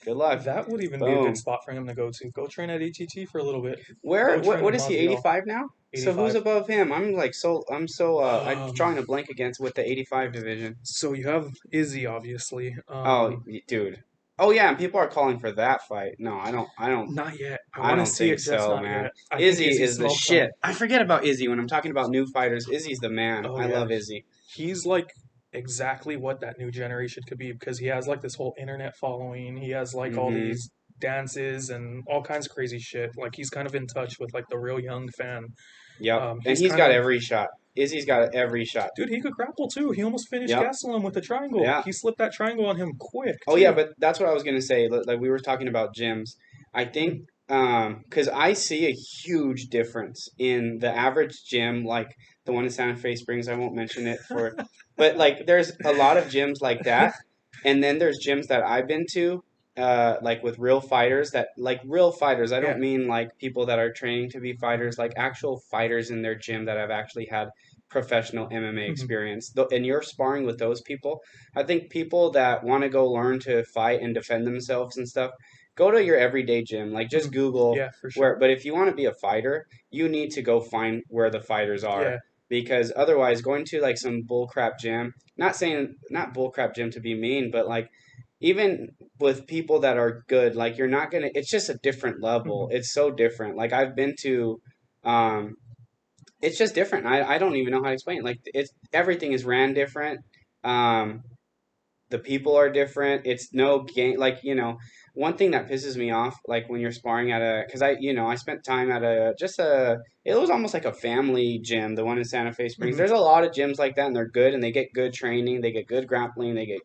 good luck. That would even be a good Boom. spot for him to go to. Go train at ATT for a little bit. Where Go train what with is he? Masvidal. 85 now. So who's 85. above him? I'm Um, drawing a blank against with the 85 division. so you have Izzy, obviously. Oh, dude. Oh yeah, and people are calling for that fight. No, I don't. Not yet. I I want to don't see think it, just so, not man. yet. I think Izzy Izzy is the smokes him. shit. I forget about Izzy when I'm talking about new fighters. Izzy's the man. Oh I yeah. love Izzy. He's like exactly what that new generation could be because he has like this whole internet following. He has like all Hmm. these dances and all kinds of crazy shit. Like he's kind of in touch with like the real young fan. Yep. And He's he's kind got of every shot. Izzy's got every shot. dude. He could grapple too. He almost finished Yep. Gastelum with the triangle. Yeah. He slipped that triangle on him quick Oh yeah, too. but that's what I was gonna say. Like we were talking about gyms. I think because I see a huge difference in the average gym, like the one in Santa Fe Springs. I won't mention it for, but like there's a lot of gyms like that, and then there's gyms that I've been to, like with real fighters that like real fighters. I Yeah. don't mean like people that are training to be fighters, like actual fighters in their gym that have actually had professional MMA Mhm. experience. And you're sparring with those people. I think people that want to go learn to fight and defend themselves and stuff, go to your everyday gym. Like just Mhm. Google Yeah, for where. sure. But if you want to be a fighter, you need to go find where the fighters are. Yeah. Because otherwise, going to like some bullcrap gym, not saying not bullcrap gym to be mean, but like even with people that are good, like you're not gonna. It's just a different level. Mhm. It's so different. Like I've been to, um, it's just different. I don't even know how to explain it. Like it's everything is ran different. Um, the people are different. It's no game. Like one thing that pisses me off, like when you're sparring at a, because I spent time at it was almost like a family gym, the one in Santa Fe Springs. Mhm. There's a lot of gyms like that, and they're good, and they get good training, they get good grappling, they get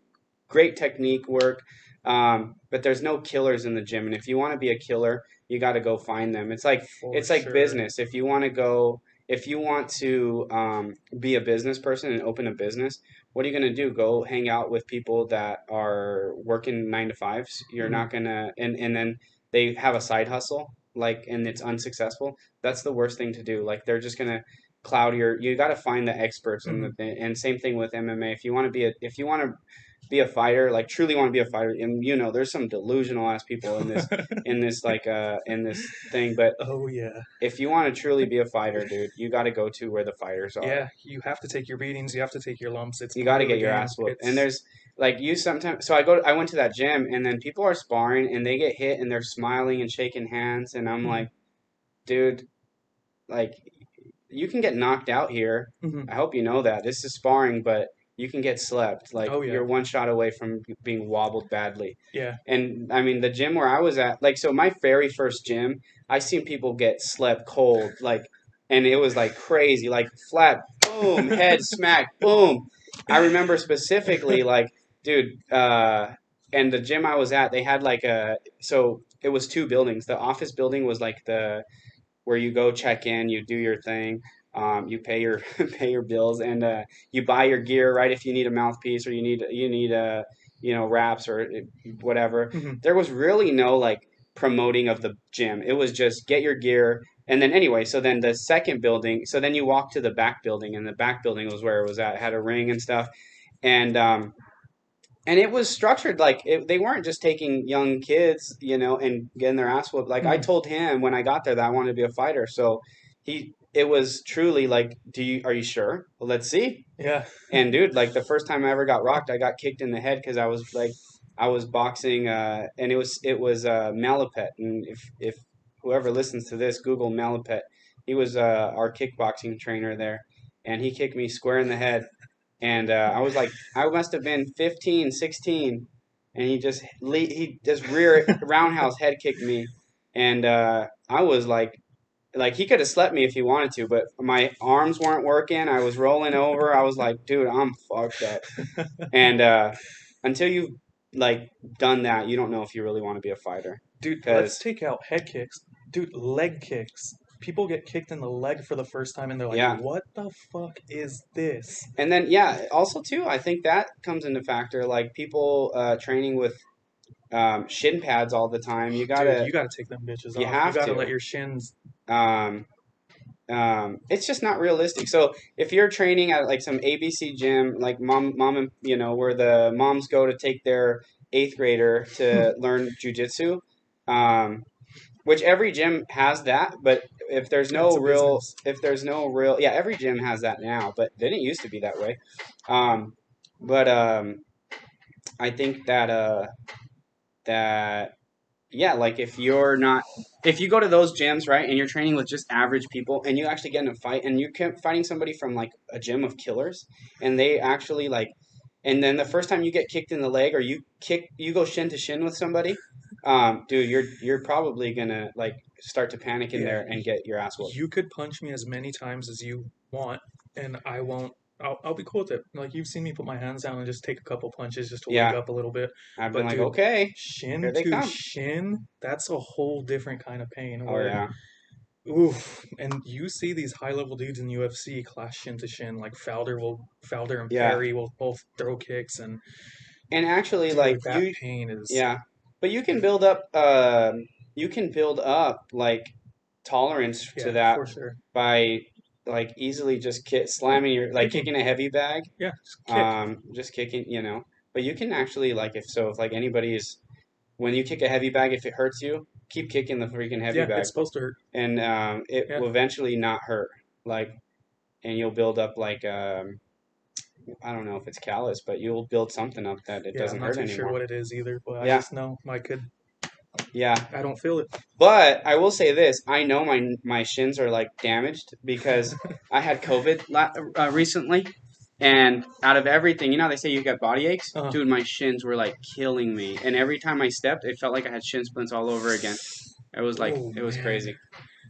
great technique work. But there's no killers in the gym, and if you want to be a killer, you got to go find them. For It's like sure. business. If you want to go. if you want to be a business person and open a business, what are you going to do? Go hang out with people that are working 9 to 5s? You're Hmm. not going to, and then they have a side hustle, like, and it's unsuccessful. That's the worst thing to do. Like, they're just going to cloud you got to find the experts in Hmm. the thing. And same thing with MMA. If you want to be a fighter, like truly want to be a fighter, and there's some delusional ass people in this thing, but Oh yeah. if you want to truly be a fighter, dude, you got to go to where the fighters are. Yeah, you have to take your beatings, you have to take your lumps. It's You got part to of the get your game. ass whooped. And It's there's like you sometimes. So I went to that gym, and then people are sparring, and they get hit, and they're smiling and shaking hands, and I'm hmm. like, dude, like you can get knocked out here. Hmm. I hope you know that. This is sparring, but you can get slept. Like Oh yeah. you're one shot away from being wobbled badly. Yeah. And I mean, the gym where I was at, like, so my very first gym, I seen people get slept cold, like, and it was like crazy, like flat, boom, head smack, boom. I remember specifically, like, dude, and the gym I was at, they had like so it was two buildings. The office building was like where you go check in, you do your thing, you pay your pay your bills, and you buy your gear, right? If you need a mouthpiece or you need a wraps or whatever. Hmm. There was really no like promoting of the gym. It was just get your gear. And then anyway, so then the second building, so then you walk to the back building, and the back building was where it was at. It had a ring and stuff, and it was structured like they weren't just taking young kids, and getting their ass whooped. Like I Hmm. told him when I got there that I wanted to be a fighter, so it was truly like, are you sure? Well, let's see. Yeah. And dude, like the first time I ever got rocked, I got kicked in the head because I was boxing, and it was Malapet, and if whoever listens to this, Google Malapet. He was our kickboxing trainer there, and he kicked me square in the head, and I was like, I must have been 15, 16, and he just rear roundhouse head kicked me, and I was like he could have slept me if he wanted to, but my arms weren't working. I was rolling over. I was like, dude, I'm fucked up. And until you've like done that, you don't know if you really want to be a fighter. Dude, let's Cause take out head kicks. Dude, leg kicks. People get kicked in the leg for the first time and they're like, yeah, what the fuck is this? and then yeah, also too, I think that comes into factor. Like people training with shin pads all the time. Dude, you gotta take them bitches You off. You have gotta let to. your shins. Um, it's just not realistic. So if you're training at like some ABC gym, like mom, and where the moms go to take their eighth grader to learn jujitsu, um, which every gym has that, but It's a business. yeah, every gym has that now, but they didn't used to be that way. Um, but I think that yeah, like if you go to those gyms, right, and you're training with just average people, and you actually get in a fight, and you're fighting somebody from like a gym of killers, and they actually like, and then the first time you get kicked in the leg, or you go shin to shin with somebody, dude, you're probably gonna like start to panic in Yeah, there and get your ass whooped. you could punch me as many times as you want, and I won't. I'll be cool with it. Like, you've seen me put my hands down and just take a couple punches just to wake Yeah, up a little bit. I've been But, like, dude, okay, here shin they to come. shin, that's a whole different kind of pain Oh where, yeah, oof. And you see these high level dudes in UFC clash shin to shin. Like, Felder and yeah, Perry will both throw kicks, and and actually, like dude, that pain is. yeah, but you can build up like tolerance to Yeah, that for sure. by like easily just slamming your like Kicking. kicking a heavy bag, Yeah, just kick. just kicking, but you can actually like if like anybody is when you kick a heavy bag, if it hurts you, keep kicking the freaking heavy Yeah, bag, it's supposed to hurt. and it Yeah. will eventually not hurt, like, and you'll build up like I don't know if it's callus, but you'll build something up that it Yeah, I'm doesn't not hurt too sure anymore. what it is either, but I Yeah, just know I could. yeah. I don't feel it. But I will say this: I know my shins are like damaged because I had COVID recently, and out of everything, they say you get body aches. Uh, Dude, my shins were like killing me, and every time I stepped, it felt like I had shin splints all over again. oh It was man, crazy.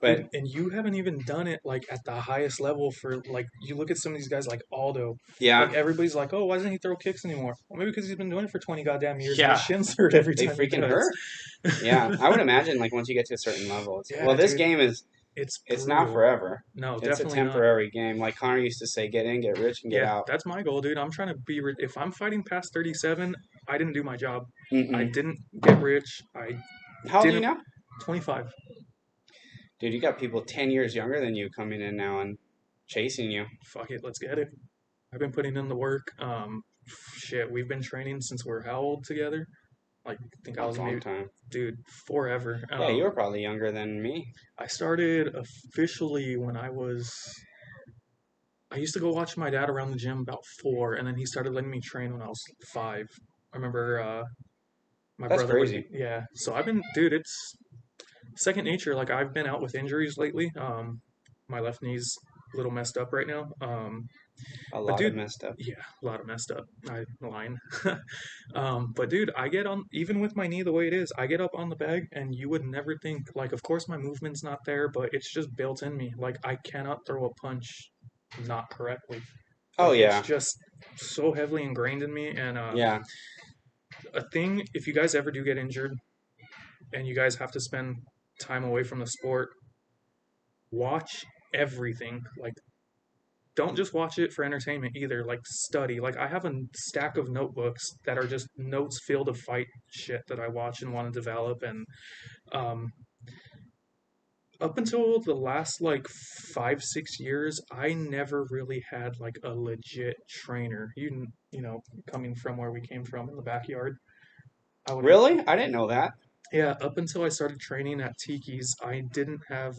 But dude, and you haven't even done it like at the highest level for like you look at some of these guys like Aldo, yeah, like everybody's like, oh, why doesn't he throw kicks anymore? Well, maybe because he's been doing it for 20 goddamn years and his yeah, shins hurt every they time he freaking does. hurt. Yeah, I would imagine like once you get to a certain level, Yeah, this dude. game is. It's It's not brutal. forever. No, It's a definitely not. temporary game. Like Connor used to say, get in, get rich, and get Yeah, out. that's my goal, dude. I'm trying to be. If I'm fighting past 37, I didn't do my job. I Mm-mm. didn't get rich. I How old are you didn't. now? 25. Dude, you got people 10 years younger than you coming in now and chasing you. Fuck it, let's get it. I've been putting in the work. Shit, we've been training since we're how old together? Like, I think I A was long maybe, time. dude, forever. Yeah, you were probably younger than me. I started officially when I used to go watch my dad around the gym about 4, and then he started letting me train when I was 5. I remember my That's brother would, crazy. yeah. So I've been, dude, it's second nature. Like, I've been out with injuries lately. My left knee's a little messed up right now. A But lot of dude, messed up. yeah, a lot of messed up. I line. But dude, I get on even with my knee the way it is. I get up on the bag, and you would never think like. Of course, my movement's not there, but it's just built in me. Like I cannot throw a punch not correctly. Oh, Like it's yeah. just so heavily ingrained in me. And Yeah. a thing, if you guys ever do get injured, and you guys have to spend time away from the sport, watch everything. Like don't just watch it for entertainment either. Like study. Like I have a stack of notebooks that are just notes filled of fight shit that I watch and want to develop. And um, up until the last like 5 6 years, I never really had like a legit trainer. You know, coming from where we came from in the backyard, I would Really? I didn't know that. yeah. Up until I started training at Tiki's, I didn't have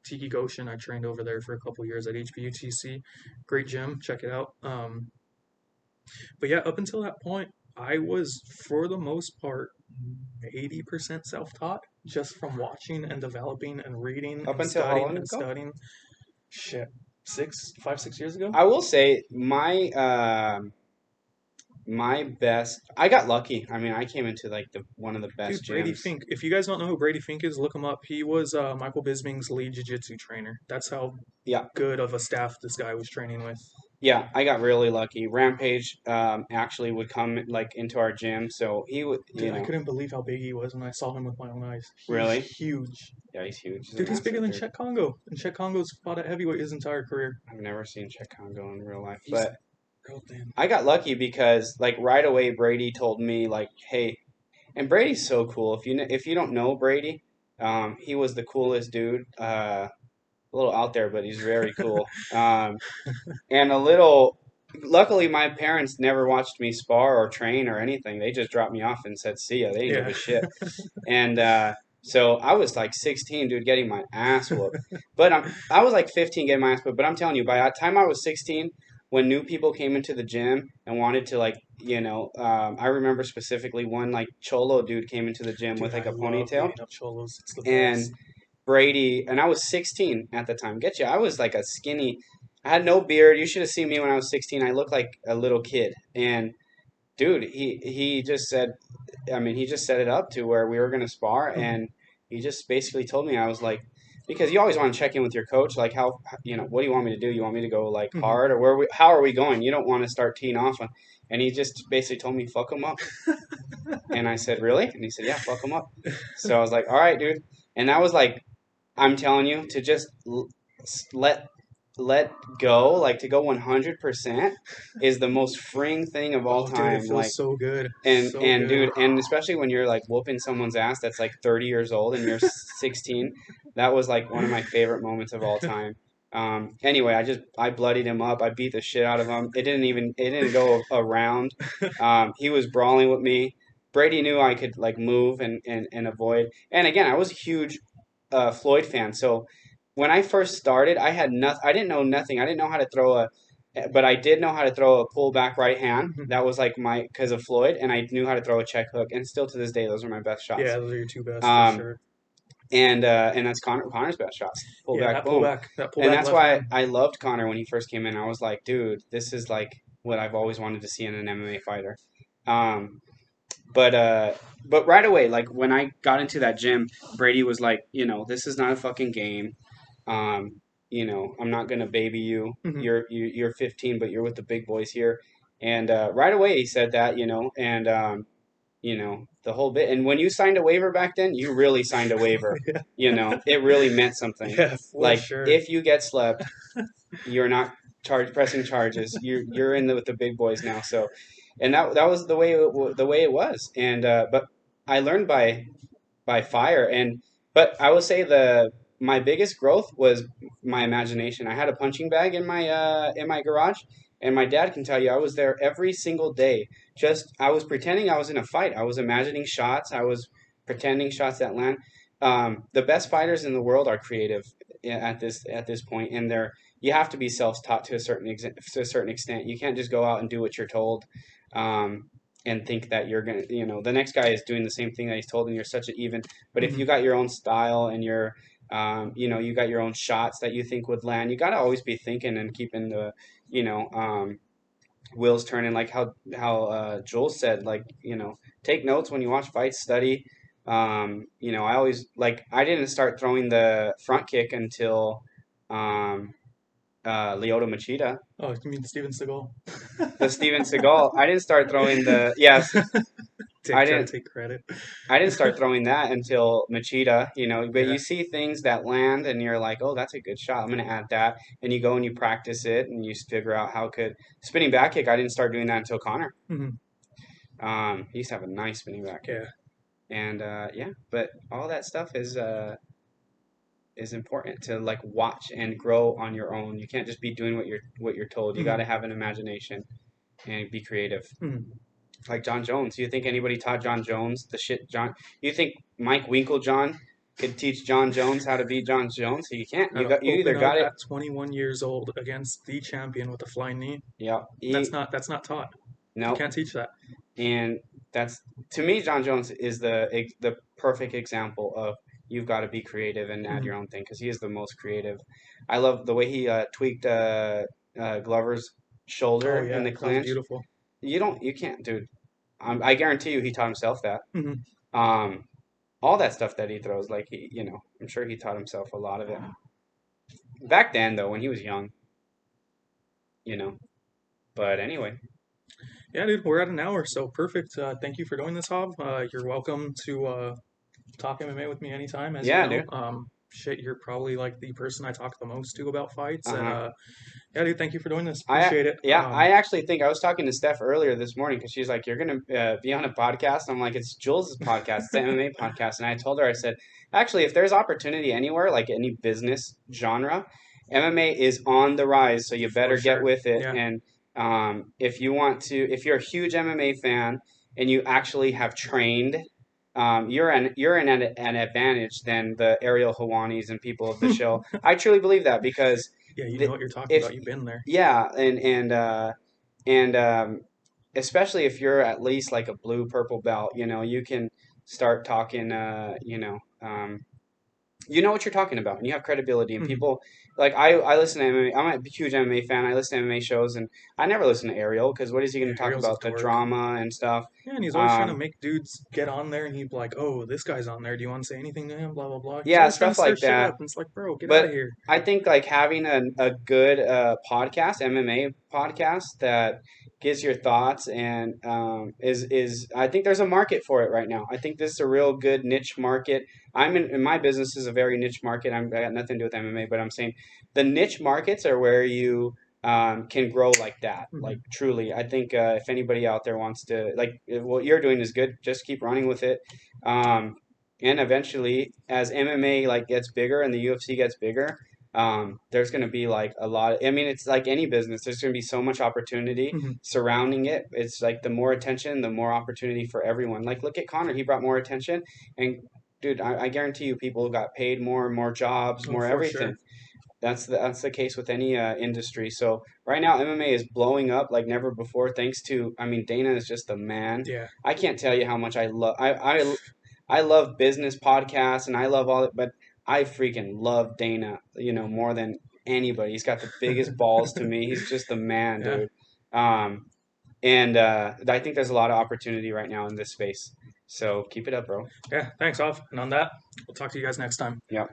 Tiki Goshen. I trained over there for a couple years at HBUTC. Great gym, check it out. But yeah, up until that point, I was for the most part 80% self-taught just from watching and developing and reading Up and until how studying long and ago? studying. Shit, 6 years ago. I will say my best. I got lucky. I mean, I came into like the one of the best Dude, Brady gyms. Fink. If you guys don't know who Brady Fink is, look him up. He was Michael Bisping's lead jiu-jitsu trainer. That's how Yeah, good of a staff this guy was training with. yeah. I got really lucky. Rampage actually would come like into our gym, so he would, Dude, I couldn't believe how big he was when I saw him with my own eyes. He's really. huge. Yeah, he's huge. He's a Dude, he's bigger massive than dude. Chet Congo. And Chet Congo's fought at heavyweight his entire career. I've never seen Chet Congo in real life, He's but real thin. I got lucky because like right away Brady told me like, hey, and Brady's so cool. If you don't know Brady, he was the coolest dude. A little out there, but he's very cool. And a little. Luckily, my parents never watched me spar or train or anything. They just dropped me off and said, "See ya." They didn't give Yeah. a shit. And so I was like 16, dude, getting my ass whooped. But I was like 15 getting my ass whooped. But I'm telling you, by the time I was 16, when new people came into the gym and wanted to like, I remember specifically one like cholo dude came into the gym with Dude, like I a love ponytail, beating up cholos. It's the and best. Brady, and I was 16 at the time. Get you? I was like a skinny. I had no beard. You should have seen me when I was 16. I looked like a little kid. And dude, he just said, I mean, he just set it up to where we were gonna spar, Mhm. and he just basically told me I was like, because you always want to check in with your coach, like how what do you want me to do? You want me to go like Mhm. hard, or how are we going? You don't want to start teeing off on. And he just basically told me, fuck him up. And I said, really? And he said, yeah, fuck him up. So I was like, all right, dude. And that was like, I'm telling you, to just let go, like to go 100% is the most freeing thing of all Oh, dude, it time. Like, feels so good. and So and good. dude, and especially when you're like whooping someone's ass that's like 30 years old and you're 16, that was like one of my favorite moments of all time. Anyway, I bloodied him up. I beat the shit out of him. It didn't go around. He was brawling with me. Brady knew I could like move and avoid. And again, I was a huge Floyd fan. So when I first started, I had nothing. I didn't know nothing. I didn't know how to throw but I did know how to throw a pull back right hand. Mhm. That was like my because of Floyd, and I knew how to throw a check hook. And still to this day, those are my best shots. Yeah, those are your two best for Um, sure. and that's Connor's best shots. Pull Yeah, back, boom. that And pullback that's left why hand. I loved Connor when he first came in. I was like, dude, this is like what I've always wanted to see in an MMA fighter. Um, but uh, but right away, like when I got into that gym, Brady was like, this is not a fucking game. Um, I'm not gonna baby you. Mhm. You're 15, but you're with the big boys here. And right away he said that, and the whole bit. And when you signed a waiver back then, you really signed a waiver. Yeah. It really meant something. Yeah, for Like sure. if you get slept, you're not pressing charges. You're with the big boys now. So, and that was the way it was. And but I learned by fire. But I will say my biggest growth was my imagination. I had a punching bag in my garage, and my dad can tell you I was there every single day. Just I was pretending I was in a fight. I was imagining shots. I was pretending shots that land. The best fighters in the world are creative at this point, and you have to be self-taught to a certain extent. You can't just go out and do what you're told. And think that you're gonna, the next guy is doing the same thing that he's told, and you're such an even. But if Mhm. you got your own style and you got your own shots that you think would land, you got to always be thinking and keeping the, wheels turning. Like how Joel said, like take notes when you watch fights, study. I always I didn't start throwing the front kick until um, Lyoto Machida, Oh, you mean Steven Seagal? the Steven Seagal. I didn't start throwing the yes. I Try to didn't take credit. I didn't start throwing that until Machida, but Yeah. you see things that land and you're like, oh, that's a good shot. I'm going to add that. And you go and you practice it and you figure out spinning back kick. I didn't start doing that until Connor. Mhm. He used to have a nice spinning back kick. Yeah. And yeah, but all that stuff is important to watch and grow on your own. You can't just be doing what you're told. You got to Mhm. have an imagination and be creative. Mhm. Like John Jones. You think anybody taught John Jones the shit John? You think Mike Winklejohn could teach John Jones how to beat John Jones? You can't. How to You either open up got it. at 21 years old against the champion with a flying knee. Yeah. That's not taught. You No. can't teach that. And that's to me, John Jones is the perfect example of you've got to be creative and add Mhm. your own thing because he is the most creative. I love the way he tweaked Glover's Oh shoulder in yeah, the that was clinch. beautiful. You can't, dude. I guarantee you, he taught himself that. Mhm. Um, all that stuff that he throws, I'm sure he taught himself a lot of it. Back then, though, when he was young, you know. But anyway, Yeah, dude, we're at an hour, so perfect. Thank you for doing this, Hob. You're welcome to talk MMA with me anytime, as you yeah, know. dude. Shit, you're probably like the person I talk the most to about fights, Uh and huh. yeah, dude, thank you for doing this. I Appreciate it. yeah, I actually think I was talking to Steph earlier this morning because she's like, "You're gonna be on a podcast." I'm like, "It's Jules' podcast, it's the MMA podcast," and I told her, I said, "Actually, if there's opportunity anywhere, like any business genre, MMA is on the rise, so you For better get sure. with it." Yeah. And if you're a huge MMA fan and you actually have trained. You're in an advantage than the Ariel Hawanis and people of the show. I truly believe that because Yeah, you know the, what you're talking if about. You've been there. yeah, and especially if you're at least like a blue purple belt, you can start talking. You know what you're talking about, and you have credibility. And Mhm. people I listen to MMA. I'm a huge MMA fan. I listen to MMA shows, and I never listen to Ariel because what is he going Yeah, to talk Ariel's a about? The dork. drama and stuff. Yeah, and he's always trying to Um, make dudes get on there, and he'd be like, "Oh, this guy's on there. Do you want to say anything to him?" Blah blah blah. He's yeah, always trying to stuff stir like shit that. up, and it's like, bro, get out of But here. I think having a good podcast, MMA podcast that gives your thoughts and is I think there's a market for it right now. I think this is a real good niche market. In my business is a very niche market. I got nothing to do with MMA, but I'm saying the niche markets are where you can grow like that. Like Mhm. truly, I think if anybody out there wants to what you're doing is good. Just keep running with it. Um, and eventually as MMA gets bigger and the UFC gets bigger, there's going to be a lot I mean, it's like any business, there's going to be so much opportunity Mhm. surrounding it. It's like the more attention, the more opportunity for everyone. Like look at Connor, he brought more attention, and dude, I guarantee you people got paid more jobs, Oh, more for sure. everything. That's the case with any industry. So right now MMA is blowing up like never before thanks to, I mean, Dana is just the man. Yeah. I can't tell you how much I love business podcasts and I love all it, but I freaking love Dana, more than anybody. He's got the biggest balls to me. He's just the man, Yeah. dude. Um, and I think there's a lot of opportunity right now in this space. So keep it up, bro. Yeah. Thanks, off. And on that, we'll talk to you guys next time. Yeah.